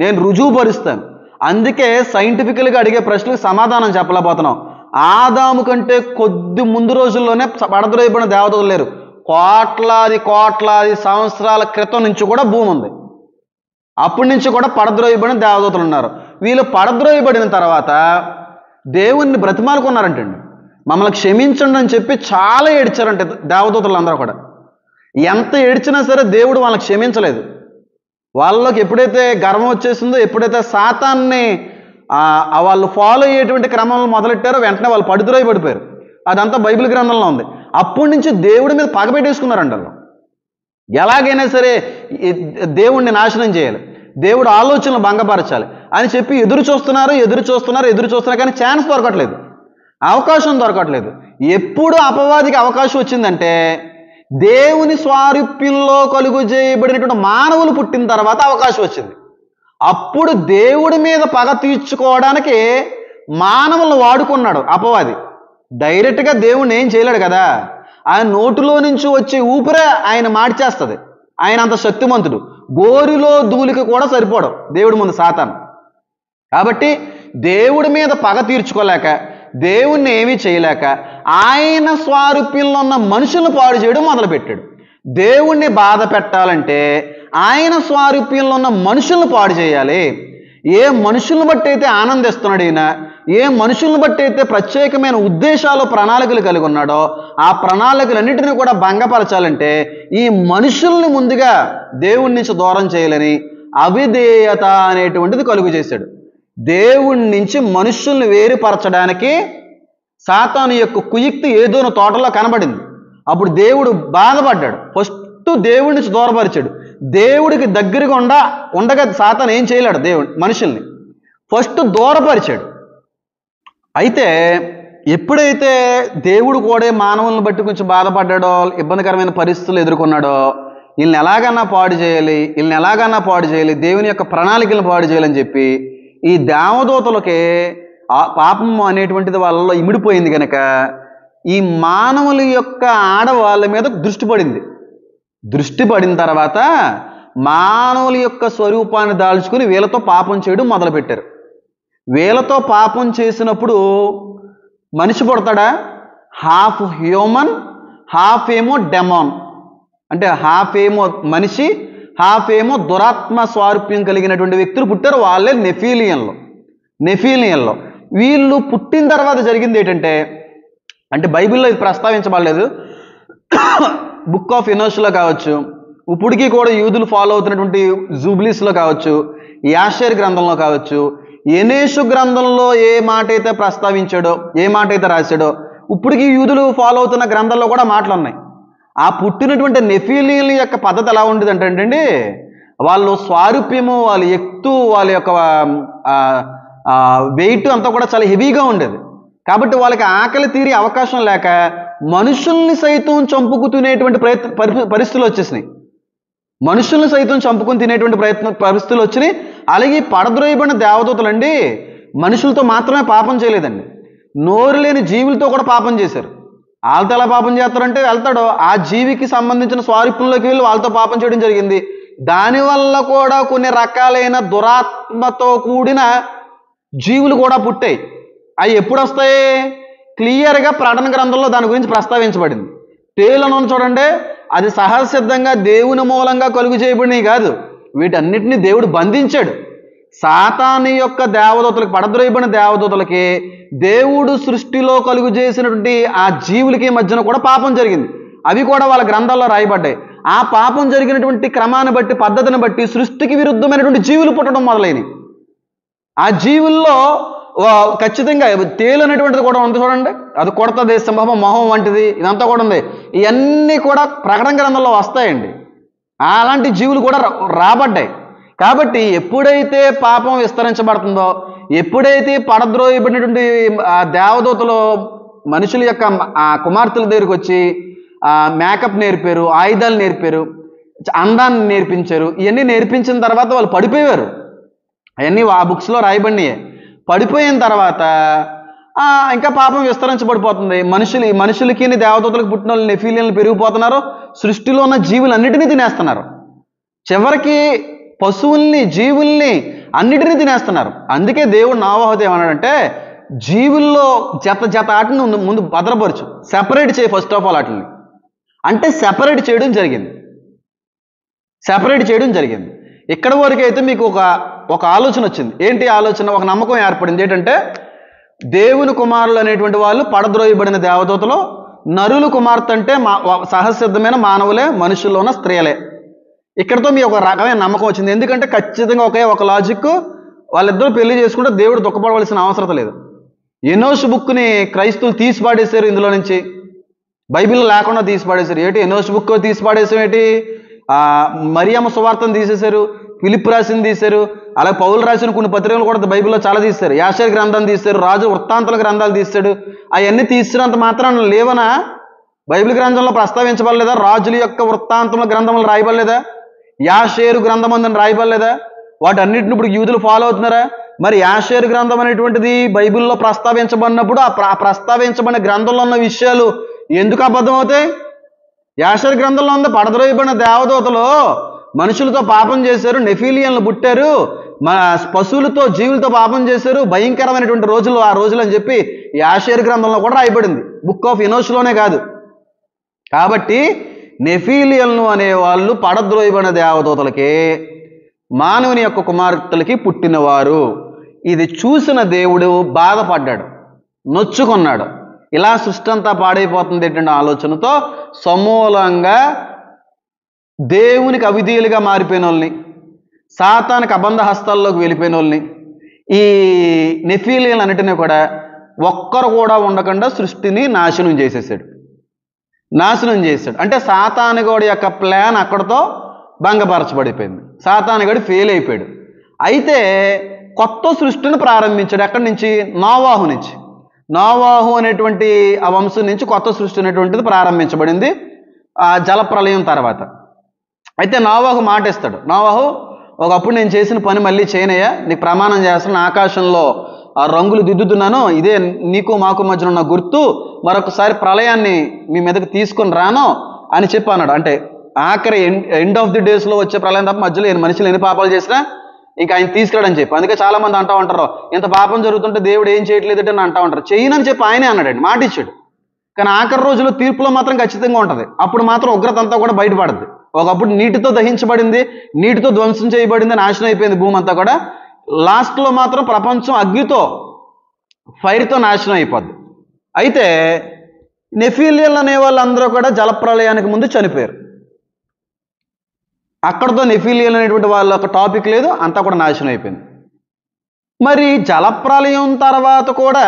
నేను రుజువుపరుస్తాను. అందుకే సైంటిఫికల్గా అడిగే ప్రశ్నలకు సమాధానం చెప్పలేకపోతున్నాం. ఆదాము కంటే కొద్ది ముందు రోజుల్లోనే పడద్రోయబడిన దేవతలు లేరు. కోట్లాది కోట్లాది సంవత్సరాల క్రితం నుంచి కూడా భూమి ఉంది. అప్పటి నుంచి కూడా పడద్రోయబడిన దేవదూతలు ఉన్నారు. వీళ్ళు పడద్రోయబడిన తర్వాత దేవుణ్ణి బ్రతిమాలుకున్నారంటండి. మమ్మల్ని క్షమించండి అని చెప్పి చాలా ఏడ్చారంటే దేవదూతలు అందరూ కూడా. ఎంత ఏడ్చినా సరే దేవుడు వాళ్ళని క్షమించలేదు. వాళ్ళకి ఎప్పుడైతే గర్వం వచ్చేసిందో, ఎప్పుడైతే సాతాన్ని వాళ్ళు ఫాలో అయ్యేటువంటి క్రమంలో మొదలెట్టారో వెంటనే వాళ్ళు పడిపోయారు. అదంతా బైబిల్ గ్రంథంలో ఉంది. అప్పటి నుంచి దేవుడి మీద పగబెట్టేసుకున్నారండి వాళ్ళు. ఎలాగైనా సరే దేవుణ్ణి నాశనం చేయాలి, దేవుడు ఆలోచనలు భంగపరచాలి అని చెప్పి ఎదురు చూస్తున్నారు కానీ ఛాన్స్ దొరకట్లేదు, అవకాశం దొరకట్లేదు. ఎప్పుడు అపవాదికి అవకాశం వచ్చిందంటే దేవుని స్వారూప్యంలో కలుగు చేయబడినటువంటి మానవులు పుట్టిన తర్వాత అవకాశం వచ్చింది. అప్పుడు దేవుడి మీద పగ తీర్చుకోవడానికి మానవులను వాడుకున్నాడు అపవాది. డైరెక్ట్గా దేవుణ్ణి ఏం చేయలేడు కదా. ఆయన నోటిలో నుంచి వచ్చే ఊపిరే ఆయన మార్చేస్తుంది. ఆయన అంత శక్తిమంతుడు. గోరిలో ధూళికి కూడా సరిపోవడం దేవుడి ముందు సాతాను. కాబట్టి దేవుడి మీద పగ తీర్చుకోలేక, దేవుణ్ణి ఏమీ చేయలేక ఆయన స్వారూప్యంలో ఉన్న మనుషులను పాడు చేయడం మొదలుపెట్టాడు. దేవుణ్ణి బాధ పెట్టాలంటే ఆయన స్వారూప్యంలో ఉన్న మనుషులను పాడు చేయాలి. ఏ మనుషులను బట్టి అయితే ఆనందిస్తున్నాడు ఈయన, ఏ మనుషులను బట్టి అయితే ప్రత్యేకమైన ఉద్దేశాలు ప్రణాళికలు కలిగి ఉన్నాడో ఆ ప్రణాళికలన్నింటినీ కూడా భంగపరచాలంటే ఈ మనుషుల్ని ముందుగా దేవుడి నుంచి దూరం చేయాలని అవిధేయత అనేటువంటిది కలుగు చేశాడు. దేవుడి నుంచి మనుషుల్ని వేరుపరచడానికి సాతాను యొక్క కుయుక్తి ఏదోనో తోటలో కనబడింది. అప్పుడు దేవుడు బాధపడ్డాడు. ఫస్ట్ దేవుడి నుంచి దూరపరిచాడు. దేవుడికి దగ్గరగా ఉండగా సాతాను ఏం చేయలేడు. మనుషుల్ని ఫస్ట్ దూరపరిచాడు. అయితే ఎప్పుడైతే దేవుడు కూడా మానవులను బట్టి కొంచెం బాధపడ్డాడో, ఇబ్బందికరమైన పరిస్థితులు ఎదుర్కొన్నాడో, వీళ్ళని ఎలాగన్నా పాడు చేయాలి, దేవుని యొక్క ప్రణాళికలను పాడు చేయాలని చెప్పి ఈ దేవదూతలకి పాపం అనేటువంటిది వాళ్ళలో ఇమిడిపోయింది కనుక ఈ మానవుల యొక్క ఆడవాళ్ళ మీద దృష్టి పడిన తర్వాత మానవుల యొక్క స్వరూపాన్ని దాల్చుకుని వీళ్ళతో పాపం చేయడం మొదలుపెట్టారు. వీళ్ళతో పాపం చేసినప్పుడు మనిషి పుడతాడా? హాఫ్ హ్యూమన్, హాఫ్ ఏమో డెమాన్. అంటే హాఫ్ ఏమో మనిషి, హాఫ్ ఏమో దురాత్మ స్వారూప్యం కలిగినటువంటి వ్యక్తులు పుట్టారు. వాళ్ళే నెఫీలియన్లో. వీళ్ళు పుట్టిన తర్వాత జరిగింది ఏంటంటే, అంటే బైబిల్లో ఇది ప్రస్తావించబడలేదు. బుక్ ఆఫ్ ఎనోష్లో కావచ్చు, ఇప్పటికీ కూడా యూదులు ఫాలో అవుతున్నటువంటి జూబ్లీస్లో కావచ్చు, యాషేర్ గ్రంథంలో కావచ్చు, ఎనేషు గ్రంథంలో ఏ మాట అయితే ప్రస్తావించాడో, ఏ మాట అయితే రాశాడో, ఇప్పటికీ యూదులు ఫాలో అవుతున్న గ్రంథాల్లో కూడా మాటలు ఉన్నాయి. ఆ పుట్టినటువంటి నెఫీలియన్ల యొక్క పద్ధతి ఎలా ఉండేది అంటే వాళ్ళు స్వారూప్యము, వాళ్ళ ఎత్తు, వాళ్ళ యొక్క వెయిట్ అంతా కూడా చాలా హెవీగా ఉండేది. కాబట్టి వాళ్ళకి ఆకలి తీరే అవకాశం లేక మనుషుల్ని సైతం చంపుకు తినేటువంటి పరిస్థితులు వచ్చేసినాయి. మనుషుల్ని సైతం చంపుకుని తినేటువంటి పరిస్థితులు వచ్చినాయి. అలాగే పడద్రోయబడిన దేవదూతలండి మనుషులతో మాత్రమే పాపం చేయలేదండి, నోరు లేని జీవులతో కూడా పాపం చేశారు. వాళ్ళతో ఎలా పాపం చేస్తారంటే, వెళ్తాడో ఆ జీవికి సంబంధించిన స్వారూప్యంలోకి వెళ్ళి వాళ్ళతో పాపం చేయడం జరిగింది. దానివల్ల కూడా కొన్ని రకాలైన దురాత్మతో కూడిన జీవులు కూడా పుట్టాయి. అవి ఎప్పుడు వస్తాయి? క్లియర్గా ప్రకటన గ్రంథంలో దాని గురించి ప్రస్తావించబడింది. తేలను చూడండి, అది సహజసిద్ధంగా దేవుని మూలంగా కలుగు చేయబడినవి కాదు. వీటన్నిటిని దేవుడు బంధించాడు. సాతాను యొక్క దేవదూతలకి, పడద్రోయబడిన దేవదూతలకి దేవుడు సృష్టిలో కలుగు చేసినటువంటి ఆ జీవులకి మధ్యన కూడా పాపం జరిగింది. అవి కూడా వాళ్ళ గ్రంథాల్లో రాయబడ్డాయి. ఆ పాపం జరిగినటువంటి క్రమాన్ని బట్టి, పద్ధతిని బట్టి సృష్టికి విరుద్ధమైనటువంటి జీవులు పుట్టడం మొదలైనవి. ఆ జీవుల్లో ఖచ్చితంగా తేలు అనేటువంటిది కూడా ఉంది చూడండి, అది కొడతది, సింహం మొహం వంటిది, ఇదంతా కూడా ఉంది. ఇవన్నీ కూడా ప్రకటన గ్రంథంలో వస్తాయండి. అలాంటి జీవులు కూడా రాబడ్డాయి. కాబట్టి ఎప్పుడైతే పాపం విస్తరించబడుతుందో, ఎప్పుడైతే పడద్రోయబడినటువంటి ఆ దేవదూతలు మనుషుల యొక్క ఆ కుమార్తెల దగ్గరికి వచ్చి మేకప్ నేర్పారు, ఆయుధాలు నేర్పారు, అందాన్ని నేర్పించారు. ఇవన్నీ నేర్పించిన తర్వాత వాళ్ళు పడిపోయారు. అవన్నీ ఆ బుక్స్లో రాయబడినాయే. పడిపోయిన తర్వాత ఇంకా పాపం విస్తరించబడిపోతుంది. మనుషులకి దేవదూతలకు పుట్టిన వాళ్ళు నెఫీలియన్లు పెరిగిపోతున్నారు. సృష్టిలో ఉన్న జీవులన్నిటినీ తినేస్తున్నారు. చివరికి పశువుల్ని, జీవుల్ని అన్నిటినీ తినేస్తున్నారు. అందుకే దేవుడు నోవహుతో ఏమన్నాడంటే, జీవుల్లో జత ఆటని ముందు భద్రపరచు, సెపరేట్ చేయి. ఫస్ట్ ఆఫ్ ఆల్ వాటిని అంటే సెపరేట్ చేయడం జరిగింది. ఇక్కడ వరకు అయితే మీకు ఒక ఆలోచన వచ్చింది. ఏంటి ఆలోచన? ఒక నమ్మకం ఏర్పడింది. ఏంటంటే దేవుని కుమారులు అనేటువంటి వాళ్ళు పడద్రోయబడిన దేవదూతలు, నరులు కుమార్తె అంటే సహజసిద్ధమైన మానవులే, మనుషుల్లో ఉన్న స్త్రీలే. ఇక్కడతో మీ ఒక రకమైన నమ్మకం వచ్చింది. ఎందుకంటే ఖచ్చితంగా ఒక లాజిక్, వాళ్ళిద్దరూ పెళ్లి చేసుకుంటే దేవుడు దుఃఖపడవలసిన అవసరం లేదు. ఎనోషు బుక్ని క్రైస్తవులు తీసి పాడేశారు. ఇందులో నుంచి బైబిల్ లేకుండా తీసి పాడేశారు. ఏంటి ఎనోషు బుక్ తీసి పాడేసాం? ఏంటి మరియమ్మ సువార్తను తీసేశారు, ఫిలిప్ రాసింది తీశారు, అలాగే పౌలు రాసిన కొన్ని పత్రికలు కూడా బైబిల్లో చాలా తీశారు. యాషేర్ గ్రంథాన్ని తీశారు, రాజు వృత్తాంతాల గ్రంథాలు తీశాడు. అవన్నీ తీసినంత మాత్రాన లేవనా బైబిల్ గ్రంథంలో ప్రస్తావించబడలేదా? రాజుల యొక్క వృత్తాంతముల గ్రంథములు రాయబడలేదా? యాషేరు గ్రంథం అందని రాయబడలేదా? వాటన్నిటిని ఇప్పుడు యూదులు ఫాలో అవుతున్నారా? మరి యాషేరు గ్రంథం అనేటువంటిది బైబిల్లో ప్రస్తావించబడినప్పుడు ఆ ప్రస్తావించబడిన గ్రంథంలో ఉన్న విషయాలు ఎందుకు అబద్ధం అవుతాయి? యాషేరు గ్రంథంలో ఉంది, పడద్రోయబడిన దేవదూతలు మనుషులతో పాపం చేశారు, నెఫీలియన్లు పుట్టారు, పశువులతో, జీవులతో పాపం చేశారు, భయంకరమైనటువంటి రోజులు ఆ రోజులు అని చెప్పి యాషేరు గ్రంథంలో కూడా రాయబడింది. బుక్ ఆఫ్ ఎనోష్లోనే కాదు. కాబట్టి నెఫీలియన్లు అనేవాళ్ళు పడద్రోయబడిన దేవదూతలకి, మానవుని యొక్క కుమార్తెలకి పుట్టినవారు. ఇది చూసిన దేవుడు బాధపడ్డాడు, నొచ్చుకున్నాడు. ఇలా సృష్టి అంతా పాడైపోతుంది ఏంటంటే ఆలోచనతో సమూలంగా దేవునికి అవిధేయులుగా మారిపోయిన వాళ్ళని, సాతానికి అబంధ హస్తాల్లోకి వెళ్ళిపోయిన వాళ్ళని, ఈ నెఫీలియన్లు అన్నిటినీ కూడా ఒక్కరు కూడా ఉండకుండా సృష్టిని నాశనం చేసేసాడు. అంటే సాతానుగాడి యొక్క ప్లాన్ అక్కడితో భంగపరచబడిపోయింది. సాతానుగాడు ఫెయిల్ అయిపోయాడు. అయితే కొత్త సృష్టిని ప్రారంభించాడు. ఎక్కడి నుంచి? నోవాహు నుంచి. నోవాహు అనేటువంటి ఆ వంశం నుంచి కొత్త సృష్టి అనేటువంటిది ప్రారంభించబడింది ఆ జలప్రలయం తర్వాత. అయితే నోవాహు మాట ఇస్తాడు. నోవాహు, ఒకప్పుడు నేను చేసిన పని మళ్ళీ చేయనయ్యా, నీకు ప్రమాణం చేస్తాను, ఆకాశంలో ఆ రంగులు దిద్దుతున్నాను, ఇదే నీకు మాకు మధ్యన ఉన్న గుర్తు, మరొకసారి ప్రళయాన్ని మీ మీదకి తీసుకొని రాను అని చెప్పి అన్నాడు. అంటే ఆఖరి ఎండ్ ఆఫ్ ది డేస్లో వచ్చే ప్రళయం తప్ప మధ్యలో మనుషులు ఎన్ని పాపాలు చేసినా ఇంకా ఆయన తీసుకురాడని చెప్పి. అందుకే చాలా మంది అంటూ ఉంటారు, ఇంత పాపం జరుగుతుంటే దేవుడు ఏం చేయట్లేదంటే అని అంటూ ఉంటారు. చేయనని చెప్పి ఆయనే అన్నాడండి, మాట ఇచ్చాడు. కానీ ఆఖరి రోజుల్లో తీర్పులో మాత్రం ఖచ్చితంగా ఉంటుంది. అప్పుడు మాత్రం ఉగ్రత అంతా కూడా బయటపడుద్ది. ఒకప్పుడు నీటితో దహించబడింది, నీటితో ధ్వంసం చేయబడింది, నాశనం అయిపోయింది భూమి అంతా కూడా. లాస్ట్లో మాత్రం ప్రపంచం అగ్నితో, ఫైర్తో నాశనం అయిపోద్ది. అయితే నెఫీలియన్లు అనే వాళ్ళందరూ కూడా జలప్రలయానికి ముందు చనిపోయారు. అక్కడతో నెఫీలియన్ అనేటువంటి వాళ్ళ ఒక టాపిక్ లేదు, అంతా కూడా నాశనం అయిపోయింది. మరి జలప్రలయం తర్వాత కూడా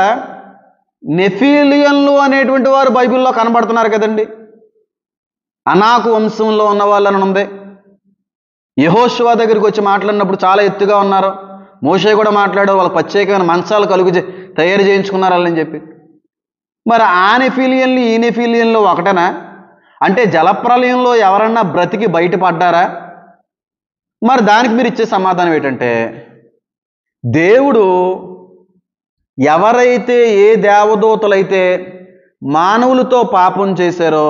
నెఫీలియన్లు అనేటువంటి వారు బైబిల్లో కనబడుతున్నారు కదండి. అనాకు వంశంలో ఉన్న వాళ్ళని ఉంది. యెహోషువ దగ్గరికి వచ్చి మాట్లాడినప్పుడు చాలా ఎత్తుగా ఉన్నారు. మోషే కూడా మాట్లాడారు, వాళ్ళ ప్రత్యేకమైన మంచాలు తయారు చేయించుకున్నారు వాళ్ళని చెప్పి. మరి ఆ నెఫీలియన్లు ఈ నెఫీలియన్లు ఒకటేనా? అంటే జలప్రలయంలో ఎవరన్నా బ్రతికి బయటపడ్డారా? మరి దానికి మీరు ఇచ్చే సమాధానం ఏంటంటే, దేవుడు ఎవరైతే ఏ దేవదూతలైతే మానవులతో పాపం చేశారో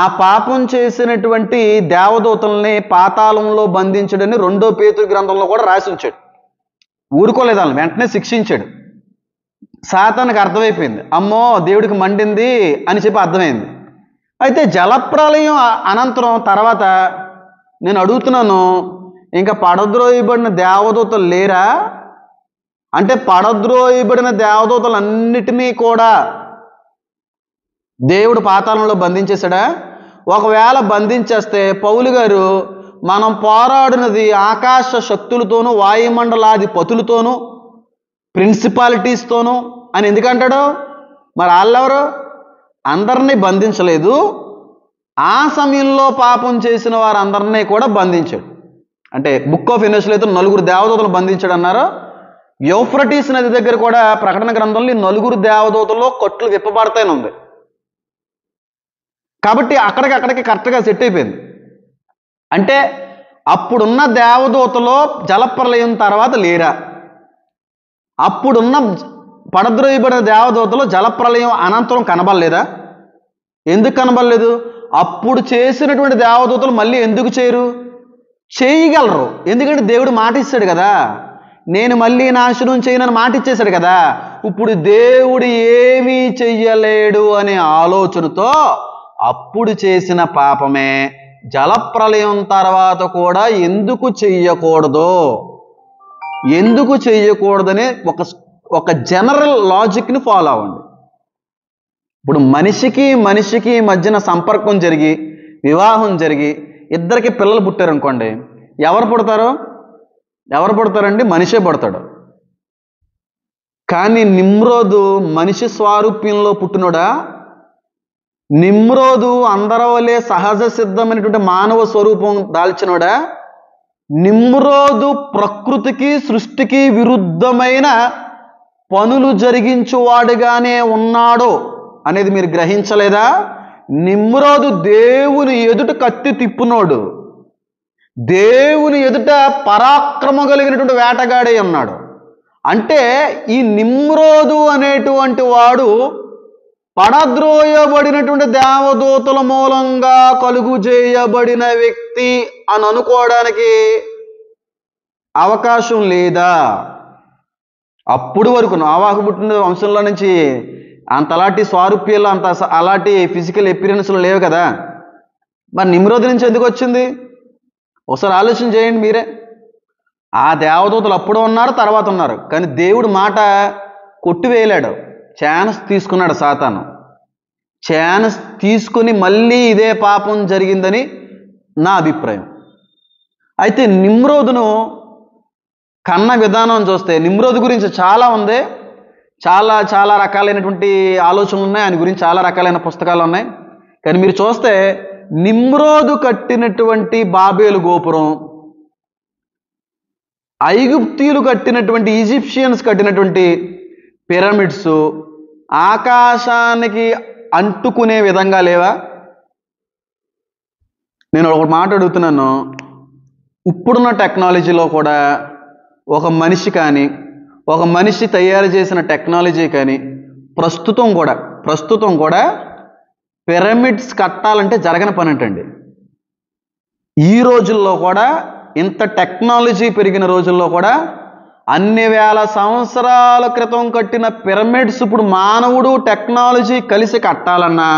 ఆ పాపం చేసినటువంటి దేవదూతల్ని పాతాళంలో బంధించడని 2 పేతురు గ్రంథంలో కూడా రాసి ఉంచాడు. ఊరుకోలేదు, వాళ్ళని వెంటనే శిక్షించాడు. సాతానికి అర్థమైపోయింది, అమ్మో దేవుడికి మండింది అని చెప్పి అర్థమైంది. అయితే జలప్రలయం అనంతరం తర్వాత నేను అడుగుతున్నాను, ఇంకా పడద్రోయబడిన దేవదూతలు లేరా? అంటే పడద్రోయబడిన దేవదూతలన్నిటినీ కూడా దేవుడు పాతాళంలో బంధించేశాడా? ఒకవేళ బంధించేస్తే పౌలు గారు, మనం పోరాడినది ఆకాశ శక్తులతోనూ వాయుమండలాధిపతులతోనూ ప్రిన్సిపాలిటీస్తోనూ అని ఎందుకంటాడు? మరి వాళ్ళెవరు? అందరినీ బంధించలేదు, ఆ సమయంలో పాపం చేసిన వారందరినీ కూడా బంధించాడు. అంటే బుక్ ఆఫ్ ఎనోస్లో అయితే 4 దేవదూతలు బంధించాడు అన్నారు. యూఫ్రటీస్ నది దగ్గర కూడా ప్రకటన గ్రంథంలో 4 దేవదూతల్లో కొట్లు విప్పబడతాయని ఉంది. కాబట్టి అక్కడికి కరెక్ట్గా సెట్ అయిపోయింది. అంటే అప్పుడున్న దేవదూతలో జలప్రలయం తర్వాత లేరా? అప్పుడున్న పడద్రోయబడిన దేవదూతలో జలప్రలయం అనంతరం కనబడలేదా? ఎందుకు కనబడలేదు? అప్పుడు చేసినటువంటి దేవదూతలు మళ్ళీ ఎందుకు చేయగలరు? ఎందుకంటే దేవుడు మాట ఇచ్చాడు కదా, నేను మళ్ళీ నాశనం చేయనని మాట ఇచ్చేశాడు కదా. ఇప్పుడు దేవుడు ఏమీ చెయ్యలేడు అనే ఆలోచనతో అప్పుడు చేసిన పాపమే జలప్రలయం తర్వాత కూడా ఎందుకు చెయ్యకూడదనే ఒక జనరల్ లాజిక్ని ఫాలో అవ్వండి. ఇప్పుడు మనిషికి మధ్యన సంపర్కం జరిగి వివాహం జరిగి ఇద్దరికి పిల్లలు పుట్టారనుకోండి, ఎవరు పుడతారండి? మనిషే పుడతాడు. కానీ నిమ్రోదు మనిషి స్వారూప్యంలో పుట్టినోడా? నిమ్రోదు అందరి వలె సహజ సిద్ధమైనటువంటి మానవ స్వరూపం దాల్చినోడా? నిమ్రోదు ప్రకృతికి సృష్టికి విరుద్ధమైన పనులు జరిగించువాడుగానే ఉన్నాడు అనేది మీరు గ్రహించలేదా? నిమ్రోదు దేవుని ఎదుట కత్తి తిప్పునోడు, దేవుని ఎదుట పరాక్రమ కలిగినటువంటి వేటగాడే ఉన్నాడు. అంటే ఈ నిమ్రోదు అనేటువంటి వాడు పడద్రోయబడినటువంటి దేవదూతల మూలంగా కలుగు చేయబడిన వ్యక్తి అని అనుకోవడానికి అవకాశం లేదా? అప్పుడు వరకు నోవాహు పుట్టిన వంశంలో నుంచి అంతలాంటి స్వారూప్యాలు అలాంటి ఫిజికల్ ఎపిరియన్స్లు లేవు కదా. మరి నిమ్రోదు నుంచి ఎందుకు వచ్చింది? ఒకసారి ఆలోచన చేయండి మీరే. ఆ దేవదూతలు అప్పుడు ఉన్నారు, తర్వాత ఉన్నారు. కానీ దేవుడు మాట కొట్టివేయలేడు. ఛాన్స్ తీసుకున్నాడు సాతాను. ఛాన్స్ తీసుకుని మళ్ళీ ఇదే పాపం జరిగిందని నా అభిప్రాయం. అయితే నిమ్రోదును కన్న విధానం చూస్తే నిమ్రోదు గురించి చాలా ఉంది. చాలా చాలా రకాలైనటువంటి ఆలోచనలు ఉన్నాయి, ఆయన గురించి చాలా రకాలైన పుస్తకాలు ఉన్నాయి. కానీ మీరు చూస్తే నిమ్రోదు కట్టినటువంటి బాబేలు గోపురం, ఐగుప్తీయులు కట్టినటువంటి, ఈజిప్షియన్స్ కట్టినటువంటి పిరమిడ్స్ ఆకాశానికి అంటుకునే విధంగా లేవా? నేను ఒక మాట అడుగుతున్నాను, ఇప్పుడున్న టెక్నాలజీలో కూడా ఒక మనిషి కానీ, ఒక మనిషి తయారు చేసిన టెక్నాలజీ కానీ ప్రస్తుతం కూడా పిరమిడ్స్ కట్టాలంటే జరగని పని అంటండి. ఈ రోజుల్లో కూడా, ఇంత టెక్నాలజీ పెరిగిన రోజుల్లో కూడా అన్ని వేల సంవత్సరాల క్రితం కట్టిన పిరమిడ్స్ ఇప్పుడు మానవుడు టెక్నాలజీ కలిసి కట్టాలన్నా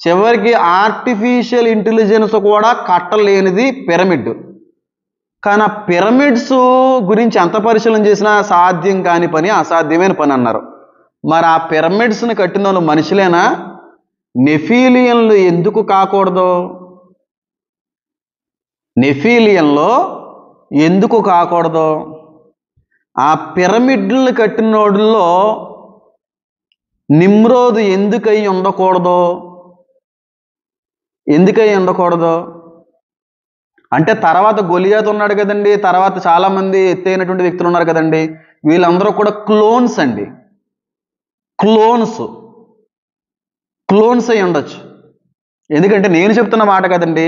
చివరికి ఆర్టిఫిషియల్ ఇంటెలిజెన్స్ కూడా కట్టలేనిది పిరమిడ్. కానీ ఆ పిరమిడ్స్ గురించి ఎంత పరిశీలన చేసినా సాధ్యం కాని పని, అసాధ్యమైన పని అన్నారు. మరి ఆ పిరమిడ్స్ని కట్టిన వాళ్ళు మనుషులేనా? నెఫీలియన్లు ఎందుకు కాకూడదు? నెఫీలియన్లో ఎందుకు కాకూడదు? ఆ పిరమిడ్లను కట్టిన వాడుల్లో నిమ్రోదు ఎందుకై ఉండకూడదు? అంటే తర్వాత గొలియాత్ ఉన్నాడు కదండి, తర్వాత చాలామంది ఎత్తైనటువంటి వ్యక్తులు ఉన్నారు కదండి, వీళ్ళందరూ కూడా క్లోన్స్ అండి. క్లోన్స్ అయి ఉండొచ్చు. ఎందుకంటే నేను చెప్తున్న మాట కదండి,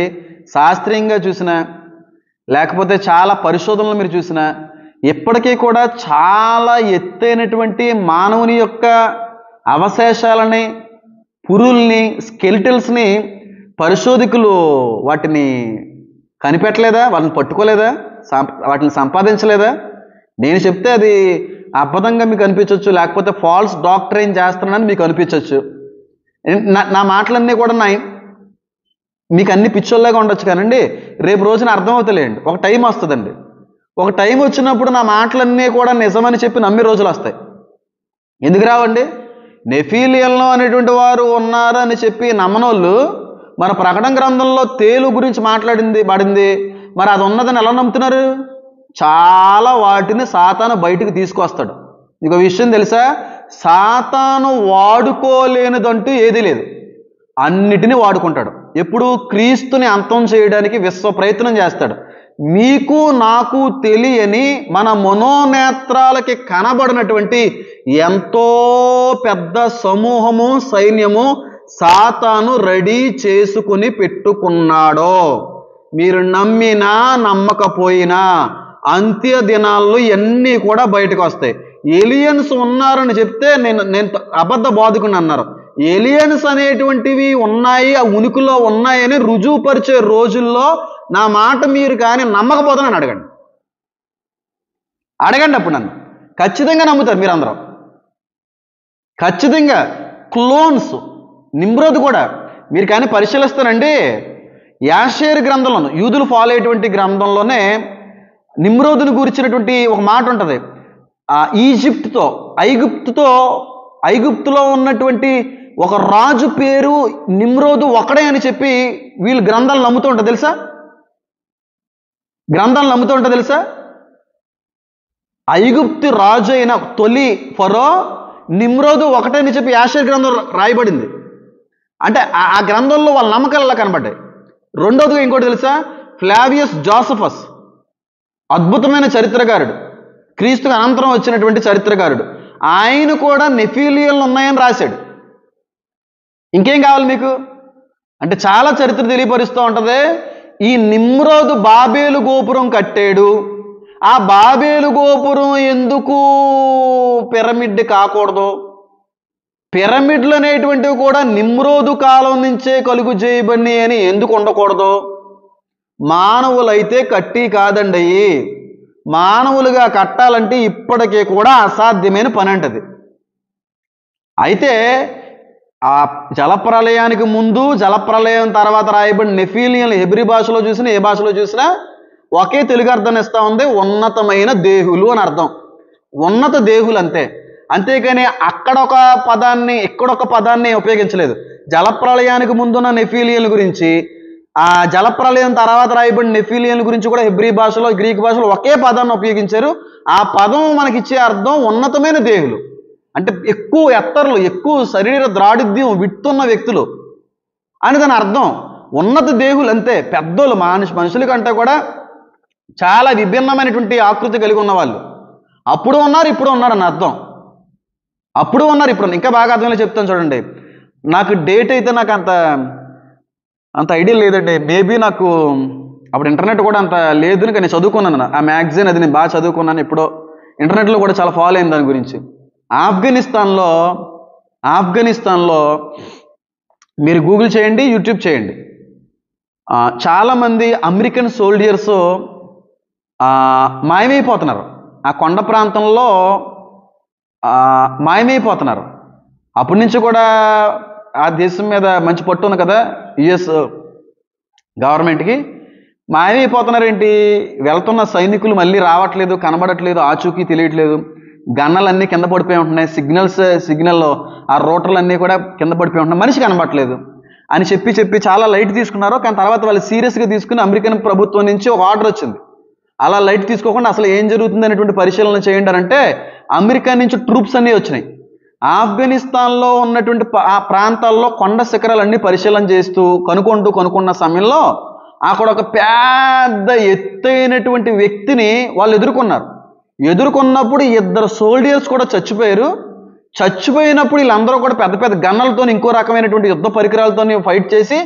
శాస్త్రీయంగా చూసినా లేకపోతే చాలా పరిశోధనలు మీరు చూసినా ఇప్పటికీ కూడా చాలా ఎత్తైనటువంటి మానవుని యొక్క అవశేషాలని, పురుల్ని, స్కెలిటల్స్ని పరిశోధకులు వాటిని కనిపెట్టలేదా? వాటిని పట్టుకోలేదా? వాటిని సంపాదించలేదా? నేను చెప్తే అది అబద్ధంగా మీకు అనిపించవచ్చు, లేకపోతే ఫాల్స్ డాక్టరైన్ చేస్తున్నానని మీకు అనిపించవచ్చు. నా మాటలన్నీ కూడా మీకు అన్ని పిచ్చోళ్ళగా ఉండొచ్చు కానండి, రేపు రోజున అర్థమవుతలేండి. ఒక టైం వస్తుందండి, ఒక టైం వచ్చినప్పుడు నా మాటలన్నీ కూడా నిజమని చెప్పి నమ్మే రోజులు వస్తాయి. ఎందుకు రావండి? నెఫీలియన్లో అనేటువంటి వారు ఉన్నారు అని చెప్పి నమ్మనోళ్ళు మన ప్రకటన గ్రంథంలో తేలు గురించి పడింది, మరి అది ఉన్నదని ఎలా నమ్ముతున్నారు? చాలా వాటిని సాతాను బయటికి తీసుకొస్తాడు. మీకు విషయం తెలుసా? సాతాను వాడుకోలేనిదంటూ ఏదీ లేదు, అన్నిటినీ వాడుకుంటాడు. ఎప్పుడు? క్రీస్తుని అంతం చేయడానికి విశ్వ ప్రయత్నం చేస్తాడు. మీకు నాకు తెలియని, మన మనోనేత్రాలకి కనబడినటువంటి ఎంతో పెద్ద సమూహము, సైన్యము సాతాను రెడీ చేసుకుని పెట్టుకున్నాడో. మీరు నమ్మినా నమ్మకపోయినా అంత్య దినాల్లో ఇవన్నీ కూడా బయటకు వస్తాయి. ఏలియన్స్ ఉన్నారని చెప్తే నేను అబద్ధ బాధకుని అన్నారు. ఏలియన్స్ అనేటువంటివి ఉన్నాయి, ఆ ఉనికిలో ఉన్నాయని రుజువుపరిచే రోజుల్లో నా మాట మీరు కానీ నమ్మకపోతే నన్ను అడగండి. అప్పుడు నన్ను ఖచ్చితంగా నమ్ముతారు మీరు అందరూ. ఖచ్చితంగా క్లోన్స్, నిమ్రోదు కూడా మీరు కానీ పరిశీలిస్తారండి. యాషేరు గ్రంథంలోను, యూదులు ఫాలో అయ్యేటువంటి గ్రంథంలోనే నిమ్రోదుని గురించినటువంటి ఒక మాట ఉంటుంది. ఐగుప్తులో ఉన్నటువంటి ఒక రాజు పేరు నిమ్రోదు ఒకడే అని చెప్పి వీళ్ళు గ్రంథాలు నమ్ముతూ ఉంటారు తెలుసా? ఐగుప్తు రాజు అయిన తొలి ఫరో నిమ్రోదు ఒకటే అని చెప్పి యాషేరు గ్రంథం రాయబడింది. అంటే ఆ గ్రంథంలో వాళ్ళ నమ్మకాలలో కనబడ్డాయి. రెండోదిగా ఇంకోటి తెలుసా? ఫ్లావియస్ జోసఫస్, అద్భుతమైన చరిత్రకారుడు, క్రీస్తుకు అనంతరం వచ్చినటువంటి చరిత్రకారుడు. ఆయన కూడా నెఫీలియన్లు ఉన్నాయని రాశాడు. ఇంకేం కావాలి మీకు? అంటే చాలా చరిత్ర తెలియపరుస్తూ ఉంటుంది. ఈ నిమ్రోదు బాబేలు గోపురం కట్టాడు. ఆ బాబేలు గోపురం ఎందుకు పిరమిడ్ కాకూడదు? పిరమిడ్లు అనేటువంటివి కూడా నిమ్రోదు కాలం నుంచే కలుగు చేయబడి అని ఎందుకు ఉండకూడదు? మానవులైతే కట్టి కాదండి, మానవులుగా కట్టాలంటే ఇప్పటికీ కూడా అసాధ్యమైన పని అంటది. అయితే ఆ జలప్రలయానికి ముందు, జలప్రలయం తర్వాత రాయబడిన నెఫీలియన్లు హెబ్రీ భాషలో చూసినా, ఏ భాషలో చూసినా ఒకే తెలుగు అర్థం ఇస్తూ ఉంది, ఉన్నతమైన దేహులు అని అర్థం. ఉన్నత దేహులు అంతే. అంతేకాని అక్కడొక పదాన్ని ఇక్కడొక పదాన్ని ఉపయోగించలేదు. జలప్రలయానికి ముందున్న నెఫీలియన్ల గురించి, ఆ జలప్రలయం తర్వాత రాయబడిన నెఫీలియన్ల గురించి కూడా హెబ్రీ భాషలో, గ్రీక్ భాషలో ఒకే పదాన్ని ఉపయోగించారు. ఆ పదం మనకిచ్చే అర్థం ఉన్నతమైన దేహులు. అంటే ఎక్కువ ఎత్తర్లు, ఎక్కువ శరీర ద్రాఢిద్యం విట్టున్న వ్యక్తులు అని దాని అర్థం. ఉన్నత దేహులు అంతే, పెద్దోళ్ళు, మనుషుల కంటే కూడా చాలా విభిన్నమైనటువంటి ఆకృతి కలిగి ఉన్నవాళ్ళు. అప్పుడు ఉన్నారు, ఇప్పుడు ఉన్నారు అని అర్థం. అప్పుడు ఉన్నారు, ఇప్పుడు ఇంకా బాగా అర్థంలో చెప్తాను చూడండి. నాకు డేట్ అయితే నాకు అంత ఐడియా లేదండి. మేబీ నాకు అప్పుడు ఇంటర్నెట్ కూడా అంత లేదు, కానీ నేను చదువుకున్నాను ఆ మ్యాగజైన్, అది నేను బాగా చదువుకున్నాను. ఎప్పుడో ఇంటర్నెట్లో కూడా చాలా ఫాలో అయింది దాని గురించి. ఆఫ్ఘనిస్తాన్లో మీరు గూగుల్ చేయండి, యూట్యూబ్ చేయండి, చాలామంది అమెరికన్ సోల్జర్స్ మాయమైపోతున్నారు. ఆ కొండ ప్రాంతంలో మాయమైపోతున్నారు. అప్పటి నుంచి కూడా ఆ దేశం మీద మంచి పట్టు ఉంది కదా యుఎస్ గవర్నమెంట్కి. మాయమైపోతున్నారు ఏంటి? వెళ్తున్న సైనికులు మళ్ళీ రావట్లేదు, కనబడట్లేదు, ఆచూకీ తెలియట్లేదు, గన్నలన్నీ కింద పడిపోయి ఉంటున్నాయి, సిగ్నల్ ఆ రూటర్లన్నీ కూడా కింద పడిపోయి ఉంటున్నాయి, మనిషి కనబడట్లేదు అని చెప్పి చాలా లైట్ తీసుకున్నారు. కానీ తర్వాత వాళ్ళు సీరియస్గా తీసుకుని అమెరికన్ ప్రభుత్వం నుంచి ఒక ఆర్డర్ వచ్చింది. అలా లైట్ తీసుకోకుండా అసలు ఏం జరుగుతుంది అనేటువంటి పరిశీలన చేయండి అంటే అమెరికా నుంచి ట్రూప్స్ అన్నీ వచ్చినాయి. ఆఫ్ఘనిస్తాన్లో ఉన్నటువంటి ఆ ప్రాంతాల్లో కొండ శిఖరాలన్నీ పరిశీలన చేస్తూ కనుక్కున్న సమయంలో అక్కడ ఒక పెద్ద ఎత్తైనటువంటి వ్యక్తిని వాళ్ళు ఎదుర్కొన్నప్పుడు 2 సోల్జర్స్ కూడా చచ్చిపోయినప్పుడు వీళ్ళందరూ కూడా పెద్ద పెద్ద గన్నలతో ఇంకో రకమైనటువంటి యుద్ధ పరికరాలతో ఫైట్ చేసి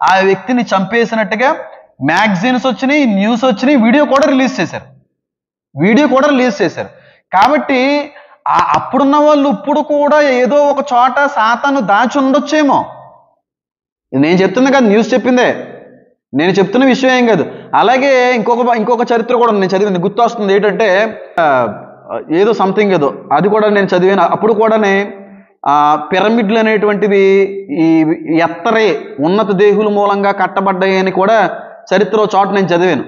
ఆ వ్యక్తిని చంపేసినట్టుగా మ్యాగజైన్స్ వచ్చినాయి, న్యూస్ వచ్చినాయి, వీడియో కూడా రిలీజ్ చేశారు. కాబట్టి అప్పుడున్న వాళ్ళు ఇప్పుడు కూడా ఏదో ఒక చోట సాతాను దాచి ఉండొచ్చేమో. నేను చెప్తున్నా కదా, న్యూస్ చెప్పిందే, నేను చెప్తున్న విషయం ఏం కాదు. అలాగే ఇంకొక చరిత్ర కూడా నేను చదివింది, గుర్తొస్తుంది. ఏంటంటే ఏదో సంథింగ్ ఏదో అది కూడా నేను చదివాను. అప్పుడు కూడానే పిరమిడ్లు అనేటువంటివి ఈ ఎత్తరే ఉన్నత దేహుల మూలంగా కట్టబడ్డాయి అని కూడా చరిత్ర చోట నేను చదివాను.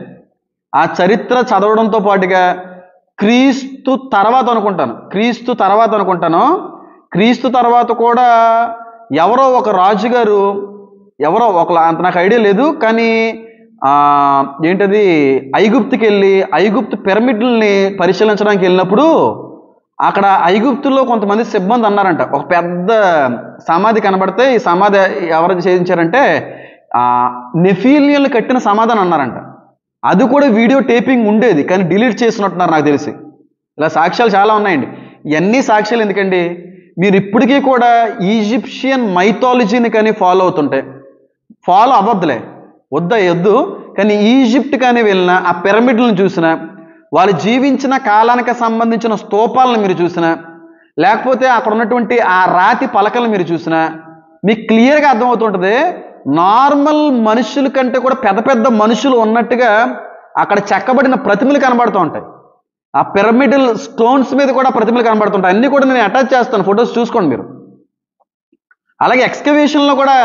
ఆ చరిత్ర చదవడంతో పాటుగా క్రీస్తు తర్వాత అనుకుంటాను క్రీస్తు తర్వాత కూడా ఎవరో ఒక రాజుగారు, అంత నాకు ఐడియా లేదు, కానీ ఏంటది ఐగుప్తుకి వెళ్ళి ఐగుప్తు పిరమిడ్లని పరిశీలించడానికి వెళ్ళినప్పుడు అక్కడ ఐగుప్తుల్లో కొంతమంది సిబ్బంది అన్నారంట, ఒక పెద్ద సమాధి కనబడితే ఈ సమాధి ఎవరు చేయించారంటే నెఫీలియన్లు కట్టిన సమాధి అని అన్నారంట. అది కూడా వీడియో టేపింగ్ ఉండేది, కానీ డిలీట్ చేసినట్టున్నారు నాకు తెలిసి. ఇలా సాక్ష్యాలు చాలా ఉన్నాయండి. ఇవన్నీ సాక్ష్యాలు ఎందుకండి? మీరు ఇప్పటికీ కూడా ఈజిప్షియన్ మైథాలజీని కానీ ఫాలో అవ్వద్దులే, వద్దు. కానీ ఈజిప్ట్ కానీ వెళ్ళినా ఆ పిరమిడ్లను చూసినా, వాళ్ళు జీవించిన కాలానికి సంబంధించిన స్తూపాలను మీరు చూసినా, లేకపోతే అక్కడ ఉన్నటువంటి ఆ రాతి పలకలను మీరు చూసినా మీకు క్లియర్గా అర్థమవుతుంటుంది. నార్మల్ మనుషుల కంటే కూడా పెద్ద పెద్ద మనుషులు ఉన్నట్టుగా అక్కడ చెక్కబడిన ప్రతిమలు కనబడుతూ ఉంటాయి. ఆ పిరమిడల్ స్టోన్స్ మీద కూడా ప్రతిమలు కనబడుతుంటాయి. అన్నీ కూడా నేను అటాచ్ చేస్తాను, ఫొటోస్ చూసుకోండి మీరు. అలాగే ఎక్స్కవేషన్లో కూడా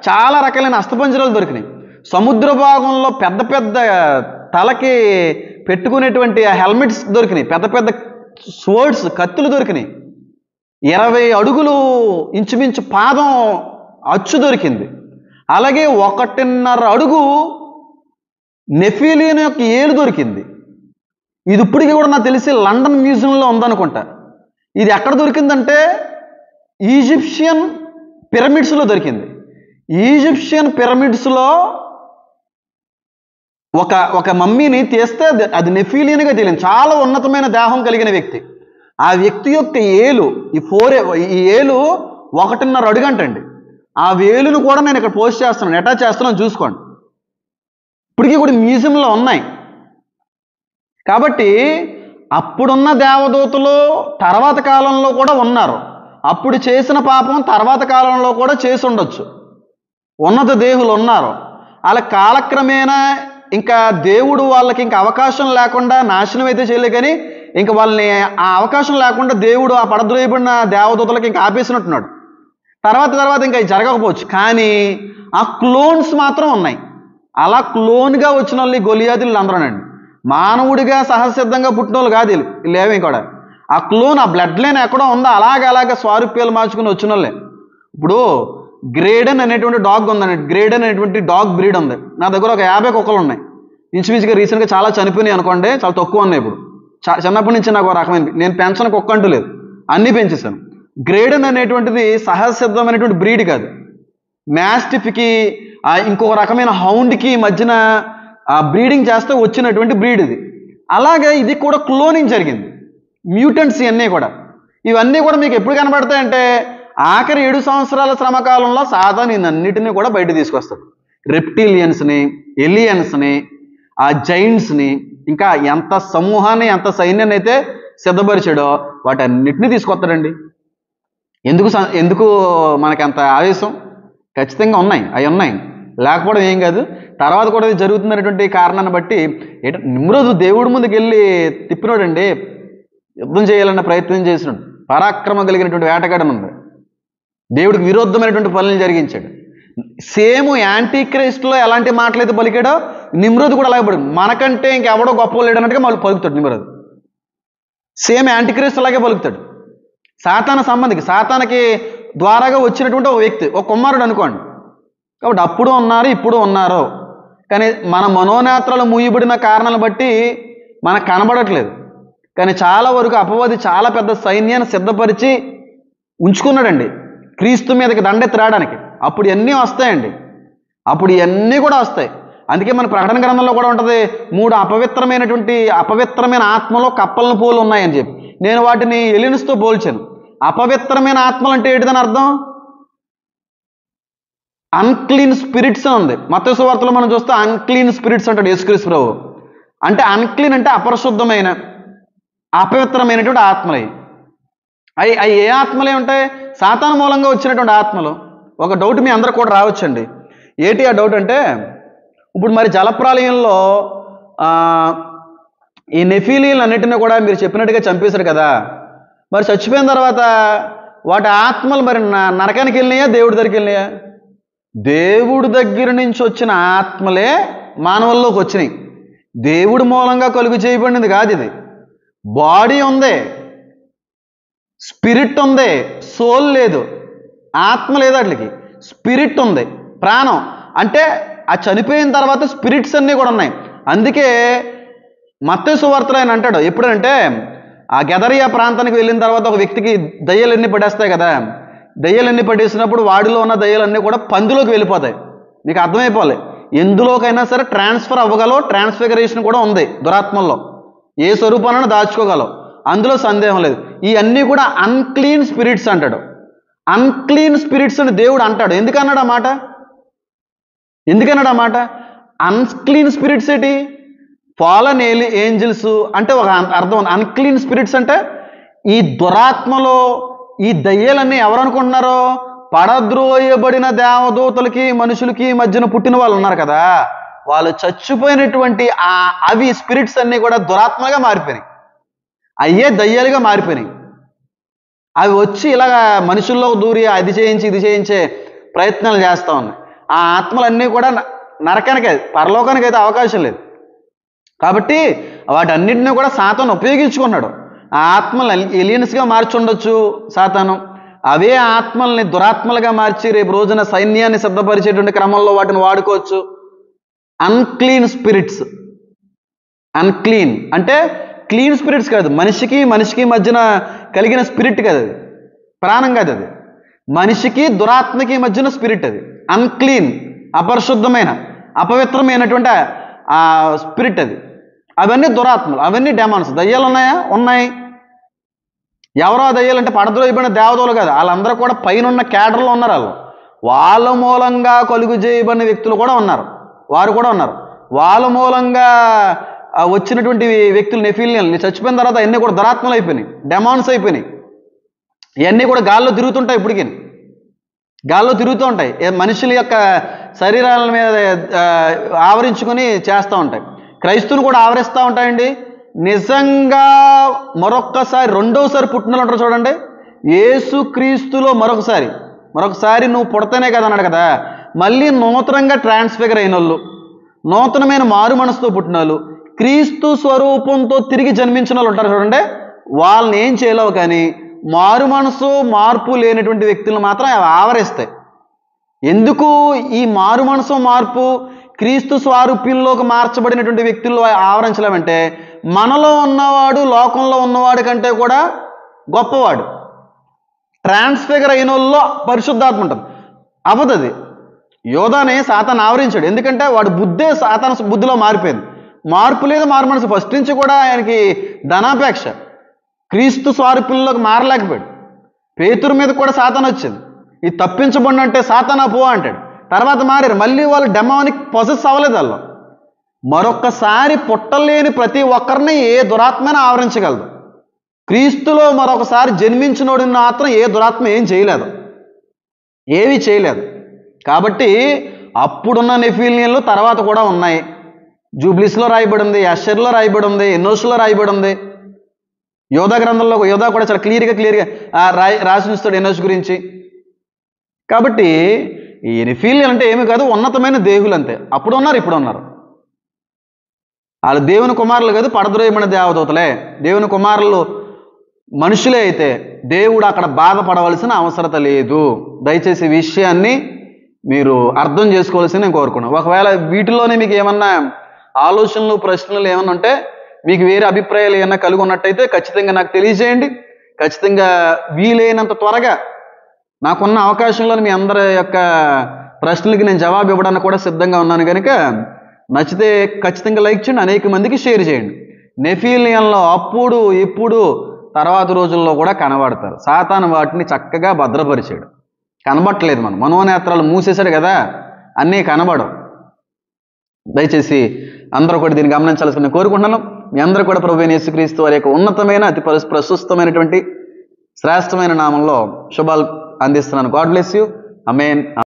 చాలా రకాలైన అస్థిపంజరాలు దొరికినాయి. సముద్ర భాగంలో పెద్ద పెద్ద తలకి పెట్టుకునేటువంటి హెల్మెట్స్ దొరికినాయి, పెద్ద పెద్ద స్వర్డ్స్, కత్తులు దొరికినాయి, 20 అడుగులు ఇంచుమించు పాదం అచ్చు దొరికింది. అలాగే 1.5 అడుగు నెఫీలియన్ యొక్క ఏలు దొరికింది. ఇది ఇప్పటికీ కూడా నాకు తెలిసి లండన్ మ్యూజియంలో ఉందనుకుంటా. ఇది ఎక్కడ దొరికిందంటే ఈజిప్షియన్ పిరమిడ్స్లో దొరికింది. ఈజిప్షియన్ పిరమిడ్స్లో ఒక మమ్మీని తీస్తే అది నెఫీలియన్గా తెలియదు, చాలా ఉన్నతమైన దేహం కలిగిన వ్యక్తి. ఆ వ్యక్తి యొక్క ఏలు ఈ ఏలు 1.5 అడుగు అంటండి. ఆ వేలును కూడా నేను ఇక్కడ పోస్ట్ చేస్తున్నాను, అటాచ్ చేస్తున్నాను, చూసుకోండి. ఇప్పటికీ కూడా మ్యూజియంలో ఉన్నాయి. కాబట్టి అప్పుడున్న దేవదూతలు తర్వాత కాలంలో కూడా ఉన్నారు. అప్పుడు చేసిన పాపం తర్వాత కాలంలో కూడా చేసి ఉండొచ్చు. ఉన్నత దేహులు ఉన్నారు. అలా కాలక్రమేణా ఇంకా దేవుడు వాళ్ళకి ఇంకా అవకాశం లేకుండా నాశనం అయితే చేయలే, కానీ ఇంకా వాళ్ళని ఆ అవకాశం లేకుండా దేవుడు ఆ పడద్రోయబడిన దేవదూతలకి ఇంకా ఆపేసినట్టున్నాడు. తర్వాత ఇంకా జరగకపోవచ్చు, కానీ ఆ క్లోన్స్ మాత్రం ఉన్నాయి. అలా క్లోన్గా వచ్చిన వాళ్ళు గొలియాతులు అందరూనండి. మానవుడిగా సహజసిద్ధంగా పుట్టిన వాళ్ళు కాదు వీళ్ళేమీ కూడా. ఆ క్లోన్, ఆ బ్లడ్ లైన్ ఎక్కడో ఉందో అలాగే స్వారూప్యాలు మార్చుకుని వచ్చిన వాళ్ళే. ఇప్పుడు గ్రేడెన్ అనేటువంటి డాగ్ ఉందండి, గ్రేడెన్ అనేటువంటి డాగ్ బ్రీడ్ ఉంది. నా దగ్గర ఒక 50 కుక్కలు ఉన్నాయి. ఇంచుమించుగా రీసెంట్గా చాలా చనిపోయినాయి అనుకోండి, చాలా తక్కువ ఉన్నాయి. ఇప్పుడు చిన్నప్పటి నుంచి నాకు ఒక రకమైంది, నేను పెంచని కుక్క అంటూ లేదు, అన్నీ పెంచేశాను. గ్రేడన్ అనేటువంటిది సహజ సిద్ధమైనటువంటి బ్రీడ్ కాదు. మ్యాస్టిఫ్కి ఇంకొక రకమైన హౌండ్కి మధ్యన బ్రీడింగ్ చేస్తే వచ్చినటువంటి బ్రీడ్ ఇది. అలాగే ఇది కూడా క్లోనింగ్ జరిగింది. మ్యూటెంట్స్ ఇవన్నీ కూడా మీకు ఎప్పుడు కనబడతాయంటే ఆఖరి 7 సంవత్సరాల శ్రమకాలంలో సాతాను ఇవన్నిటిని కూడా బయట తీసుకొస్తాడు. రెప్టిలియన్స్ని, ఎలియన్స్ని, ఆ జైంట్స్ని, ఇంకా ఎంత సమూహాన్ని ఎంత సైన్యాన్ని అయితే సిద్ధపరిచాడో వాటన్నిటిని తీసుకొస్తాడండి. ఎందుకు మనకి అంత ఆవేశం? ఖచ్చితంగా అవి ఉన్నాయి, లేకపోవడం ఏం కాదు. తర్వాత కూడా ఇది జరుగుతున్నటువంటి కారణాన్ని బట్టి నిమ్రోదు దేవుడి ముందుకు వెళ్ళి తిప్పినోడండి, యుద్ధం చేయాలన్న ప్రయత్నం చేసినాడు, పరాక్రమం కలిగినటువంటి వేటగాడని ఉంది, దేవుడికి విరుద్ధమైనటువంటి పనులు జరిగించాడు. సేమ్ యాంటీ క్రైస్ట్లో ఎలాంటి మాటలైతే పలికాడో నిమ్రోదు కూడా అలాగే పడు. మనకంటే ఇంకెవడో గొప్ప లేడు అన్నట్టుగా మళ్ళీ పలుకుతాడు నిమ్రోదు. సేమ్ యాంటీ క్రైస్ట్ అలాగే పలుకుతాడు. సాతాన సంబంధికి, సాతానకి ద్వారాగా వచ్చినటువంటి ఒక వ్యక్తి, ఒక కుమారుడు అనుకోండి. కాబట్టి అప్పుడు ఉన్నారు, ఇప్పుడు ఉన్నారు. కానీ మన మనోనేత్రాలు మూయబడిన కారణాలను బట్టి మనకు కనబడట్లేదు. కానీ చాలా వరకు అపవాది చాలా పెద్ద సైన్యాన్ని సిద్ధపరిచి ఉంచుకున్నాడండి క్రీస్తు మీదకి దండెత్తి రావడానికి. అప్పుడు ఇవన్నీ వస్తాయండి, అప్పుడు ఇవన్నీ కూడా వస్తాయి. అందుకే మన ప్రకటన గ్రంథంలో కూడా ఉంటుంది, 3 అపవిత్రమైన ఆత్మలో కప్పలను పోలు ఉన్నాయని చెప్పి. నేను వాటిని ఎలియన్స్తో పోల్చాను. అపవిత్రమైన ఆత్మలు అంటే ఏంటిదని అర్థం? అన్క్లీన్ స్పిరిట్స్ అని ఉంది. మత్తయి సువార్తలో మనం చూస్తే అన్క్లీన్ స్పిరిట్స్ అంటాడు యేసుక్రీస్తు ప్రభు. అంటే అన్క్లీన్ అంటే అపరిశుద్ధమైన, అపవిత్రమైనటువంటి ఆత్మలు. అవి ఏ ఆత్మలే ఉంటాయి? సాతాను మూలంగా వచ్చినటువంటి ఆత్మలు. ఒక డౌట్ మీ అందరూ కూడా రావచ్చండి. ఏంటి ఆ డౌట్ అంటే, ఇప్పుడు మరి జలప్రాలయంలో ఈ నెఫీలీలు అన్నిటిని కూడా మీరు చెప్పినట్టుగా చంపేశారు కదా, మరి చచ్చిపోయిన తర్వాత వాటి ఆత్మలు మరి నరకానికి వెళ్ళినాయా, దేవుడి దగ్గరికి వెళ్ళినాయా? దేవుడి దగ్గర నుంచి వచ్చిన ఆత్మలే మానవుల్లోకి వచ్చినాయి. దేవుడి మూలంగా కలుగు చేయబడినది కాదు ఇది. బాడీ ఉంది, స్పిరిట్ ఉంది, సోల్ లేదు, ఆత్మ లేదు, వాటికి స్పిరిట్ ఉంది, ప్రాణం. అంటే ఆ చనిపోయిన తర్వాత స్పిరిట్స్ అన్నీ కూడా ఉన్నాయి. అందుకే మత్తయి సువార్తలో ఆయన అంటాడు ఎప్పుడంటే, ఆ గెదరియా ప్రాంతానికి వెళ్ళిన తర్వాత ఒక వ్యక్తికి దయ్యాలన్నీ పడేస్తాయి కదా, దయ్యాలన్నీ పడేసినప్పుడు వాడిలో ఉన్న దయ్యాలన్నీ కూడా పందిలోకి వెళ్ళిపోతాయి. మీకు అర్థమైపోవాలి, ఎందులోకైనా సరే ట్రాన్స్ఫర్ అవ్వగలవు, ట్రాన్స్ఫిగరేషన్ కూడా ఉంది దురాత్మల్లో, ఏ స్వరూపాలను దాచుకోగలవు, అందులో సందేహం లేదు. ఇవన్నీ కూడా అన్క్లీన్ స్పిరిట్స్ అంటాడు. అన్క్లీన్ స్పిరిట్స్ అని దేవుడు అంటాడు. ఎందుకన్నాడు ఆ మాట? అన్క్లీన్ స్పిరిట్స్ ఏంటి? ఫాలన్ ఏంజిల్స్ అంటే ఒక అర్థం ఉంది. అన్క్లీన్ స్పిరిట్స్ అంటే ఈ దురాత్మలో ఈ దయ్యాలన్నీ ఎవరు అనుకుంటున్నారో, పడద్రోయబడిన దేవదూతలకి మనుషులకి మధ్యన పుట్టిన వాళ్ళు ఉన్నారు కదా, వాళ్ళు చచ్చిపోయినటువంటి అవి స్పిరిట్స్ అన్నీ కూడా దురాత్మలుగా మారిపోయినాయి, అయ్యే దయ్యాలుగా మారిపోయినాయి. అవి వచ్చి ఇలాగా మనుషుల్లో దూరి అది చేయించి ఇది చేయించే ప్రయత్నాలు చేస్తూ ఉన్నాయి. ఆ ఆత్మలన్నీ కూడా నరకానికి, పరలోకానికి అయితే అవకాశం లేదు. కాబట్టి వాటన్నిటిని కూడా సాతాను ఉపయోగించుకున్నాడు. ఆ ఆత్మలు ఎలియన్స్గా మార్చి ఉండొచ్చు సాతాను. అవే ఆత్మల్ని దురాత్మలుగా మార్చి రేపు రోజున సైన్యాన్ని సిద్ధపరిచేటువంటి క్రమంలో వాటిని వాడుకోవచ్చు. Unclean spirits. అన్క్లీన్ అంటే క్లీన్ స్పిరిట్స్ కాదు, మనిషికి మధ్యన కలిగిన స్పిరిట్ కాదు, అది ప్రాణం కాదు, అది మనిషికి దురాత్మకి మధ్యన స్పిరిట్. అది అన్క్లీన్, అపరిశుద్ధమైన, అపవిత్రమైనటువంటి ఆ స్పిరిట్. అది అవన్నీ దురాత్మలు, అవన్నీ డెమాన్స్. దయ్యాలు ఉన్నాయా? ఉన్నాయి. ఎవరో దయ్యాలంటే పడద్రోయబడిన దేవతలు కాదు, వాళ్ళందరూ కూడా పైన క్యాడర్లో ఉన్నారు. వాళ్ళ మూలంగా కలుగు చేయబడిన వ్యక్తులు కూడా ఉన్నారు, వారు కూడా ఉన్నారు. వాళ్ళ మూలంగా వచ్చినటువంటి వ్యక్తులు నెఫీలియన్లు చచ్చిపోయిన తర్వాత అన్నీ కూడా దురాత్మలు అయిపోయినాయి, డెమాన్స్ అయిపోయినాయి. ఇవన్నీ కూడా గాల్లో తిరుగుతుంటాయి, ఇప్పటికీ గాల్లో తిరుగుతూ ఉంటాయి, మనుషుల యొక్క శరీరాల మీద ఆవరించుకొని చేస్తూ ఉంటాయి. క్రైస్తువుని కూడా ఆవరిస్తూ ఉంటాయండి. నిజంగా మరొక్కసారి రెండోసారి పుట్టినలు ఉంటారు చూడండి, యేసు క్రీస్తులో మరొకసారి నువ్వు పుడతానే కదా అన్నాడు కదా, మళ్ళీ నూతనంగా ట్రాన్స్ఫిగర్ అయిన వాళ్ళు, నూతనమైన మారు మనసుతో పుట్టిన వాళ్ళు, క్రీస్తు స్వరూపంతో తిరిగి జన్మించిన వాళ్ళు ఉంటారు చూడండి, వాళ్ళని ఏం చేయలేవు. కానీ మారు మనసు మార్పు లేనటువంటి వ్యక్తులను మాత్రం ఆవరిస్తాయి. ఎందుకు ఈ మారు మనసు మార్పు క్రీస్తు స్వరూపంలోకి మార్చబడినటువంటి వ్యక్తుల్లో ఆవరించలేమంటే, మనలో ఉన్నవాడు లోకంలో ఉన్నవాడి కంటే కూడా గొప్పవాడు, ట్రాన్స్ఫిగర్ అయిన వాళ్ళలో పరిశుద్ధాత్మ ఉంటుంది. అవ్వదు అది. యోధాని సాతాను ఆవరించాడు, ఎందుకంటే వాడు బుద్ధే సాతాను బుద్ధిలో మారిపోయింది. మార్పు లేదు, మారు మనసు. ఫస్ట్ నుంచి కూడా ఆయనకి ధనాపేక్ష, క్రీస్తు స్వారూప్యంలోకి మారలేకపోయాడు. పేతురు మీద కూడా సాతాను వచ్చింది, ఇది తప్పించబడి అంటే సాతానా పో అంటాడు. తర్వాత మారారు, మళ్ళీ వాళ్ళు డెమానిక్ పొసెస్ అవ్వలేదు. వాళ్ళు మరొక్కసారి పుట్టలేని ప్రతి ఒక్కరిని ఏ దురాత్మైనా ఆవరించగలదు. క్రీస్తులో మరొకసారి జన్మించినోడిని మాత్రం ఏ దురాత్మ ఏం చేయలేదు, ఏవి చేయలేదు. కాబట్టి అప్పుడున్న నెఫీలియన్లు తర్వాత కూడా ఉన్నాయి. జూబ్లీస్లో రాయబడి ఉంది, యెషర్లో రాయబడి ఉంది, ఎన్నోస్లో రాయబడి ఉంది. యోధా గ్రంథంలో యోధా కూడా చాలా క్లియర్గా రాసి ఉంచుతాడు ఎన్నోస్ గురించి. కాబట్టి ఈ నెఫీలియన్ అంటే ఏమి కాదు, ఉన్నతమైన దేవులు అంతే. అప్పుడు ఉన్నారు, ఇప్పుడు ఉన్నారు. వాళ్ళు దేవుని కుమారులు కాదు, పడద్రోయమైన దేవదూతలే. దేవుని కుమారులు మనుషులే అయితే దేవుడు అక్కడ బాధపడవలసిన అవసరత లేదు. దయచేసి ఈ విషయాన్ని మీరు అర్థం చేసుకోవాల్సింది నేను కోరుకున్నాను. ఒకవేళ వీటిలోనే మీకు ఏమన్నా ఆలోచనలు, ప్రశ్నలు ఏమన్నా ఉంటే, మీకు వేరే అభిప్రాయాలు ఏమన్నా కలిగి ఉన్నట్టయితే ఖచ్చితంగా నాకు తెలియజేయండి. ఖచ్చితంగా వీలైనంత త్వరగా నాకున్న అవకాశంలో మీ అందరి యొక్క ప్రశ్నలకి నేను జవాబు ఇవ్వడానికి కూడా సిద్ధంగా ఉన్నాను. కనుక నచ్చితే ఖచ్చితంగా లైక్ చేయండి, అనేక మందికి షేర్ చేయండి. నెఫీలియన్లో అప్పుడు ఇప్పుడు తర్వాత రోజుల్లో కూడా కనబడతారు. సాతాను వాటిని చక్కగా భద్రపరిచాడు. కనబట్టలేదు, మనోనేత్రాలు మూసేశాడు కదా, అన్నీ కనబడవు. దయచేసి అందరూ కూడా దీన్ని గమనించాల్సిన కోరుకుంటున్నాను. మీ అందరూ కూడా ప్రభువైన యేసుక్రీస్తు వారి యొక్క ఉన్నతమైన అతి ప్రశస్తమైనటువంటి శ్రేష్టమైన నామంలో శుభాలు అందిస్తున్నాను. God bless you. ఆమేన్.